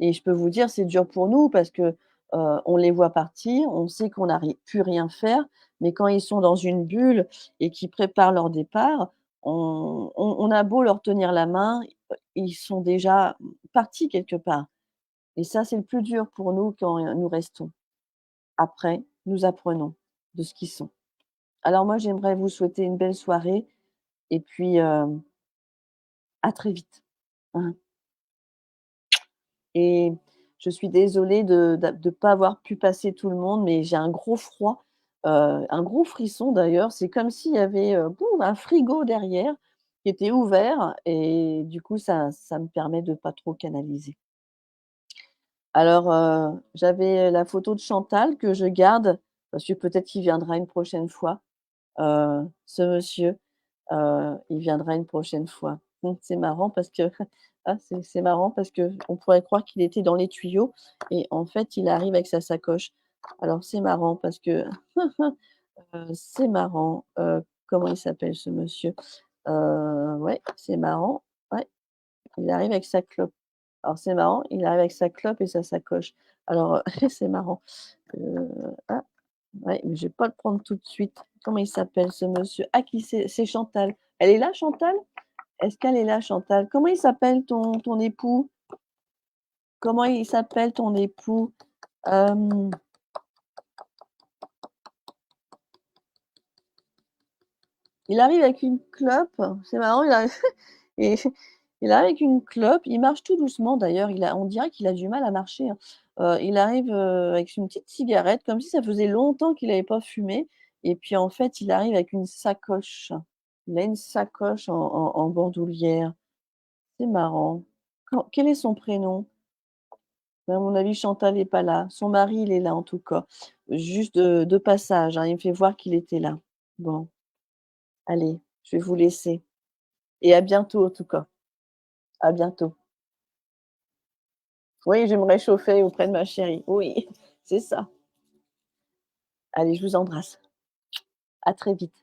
Et je peux vous dire, c'est dur pour nous parce que, on les voit partir, on sait qu'on n'arrive plus rien faire, mais quand ils sont dans une bulle et qu'ils préparent leur départ, on a beau leur tenir la main, ils sont déjà partis quelque part et ça, c'est le plus dur pour nous quand, nous restons. Après, nous apprenons de ce qu'ils sont. Alors moi, j'aimerais vous souhaiter une belle soirée et puis, à très vite, hein. Et je suis désolée de pas avoir pu passer tout le monde, mais j'ai un gros froid, un gros frisson d'ailleurs. C'est comme s'il y avait, boum, un frigo derrière qui était ouvert et du coup ça me permet de pas trop canaliser. Alors, j'avais la photo de Chantal que je garde parce que peut-être qu'il viendra une prochaine fois, ce monsieur, il viendra une prochaine fois. Donc c'est marrant parce que ah c'est marrant parce qu'on pourrait croire qu'il était dans les tuyaux et en fait, il arrive avec sa sacoche. Alors c'est marrant parce que c'est marrant, comment il s'appelle ce monsieur? Ouais, c'est marrant. Ouais, il arrive avec sa clope. Alors c'est marrant, il arrive avec sa clope et sa sacoche. Alors, c'est marrant. Ah, ouais, mais je vais pas le prendre tout de suite. Comment il s'appelle ce monsieur? Ah qui c'est Chantal. Elle est là Chantal? Est-ce qu'elle est là Chantal? Comment il s'appelle ton époux? Comment il s'appelle ton époux? Hem, il arrive avec une clope, c'est marrant, il arrive et il arrive avec une clope, il marche tout doucement d'ailleurs, on dirait qu'il a du mal à marcher, hein. Il arrive, avec une petite cigarette, comme si ça faisait longtemps qu'il n'avait pas fumé et puis en fait, il arrive avec une sacoche. Il a une sacoche en bandoulière. C'est marrant. Quel est son prénom? À mon avis, Chantal est pas là. Son mari, il est là en tout cas. Juste de passage, hein, il me fait voir qu'il était là. Bon, allez, je vais vous laisser et à bientôt en tout cas. À bientôt. Oui, je vais me réchauffer auprès de ma chérie. Oui, c'est ça. Allez, je vous embrasse. À très vite.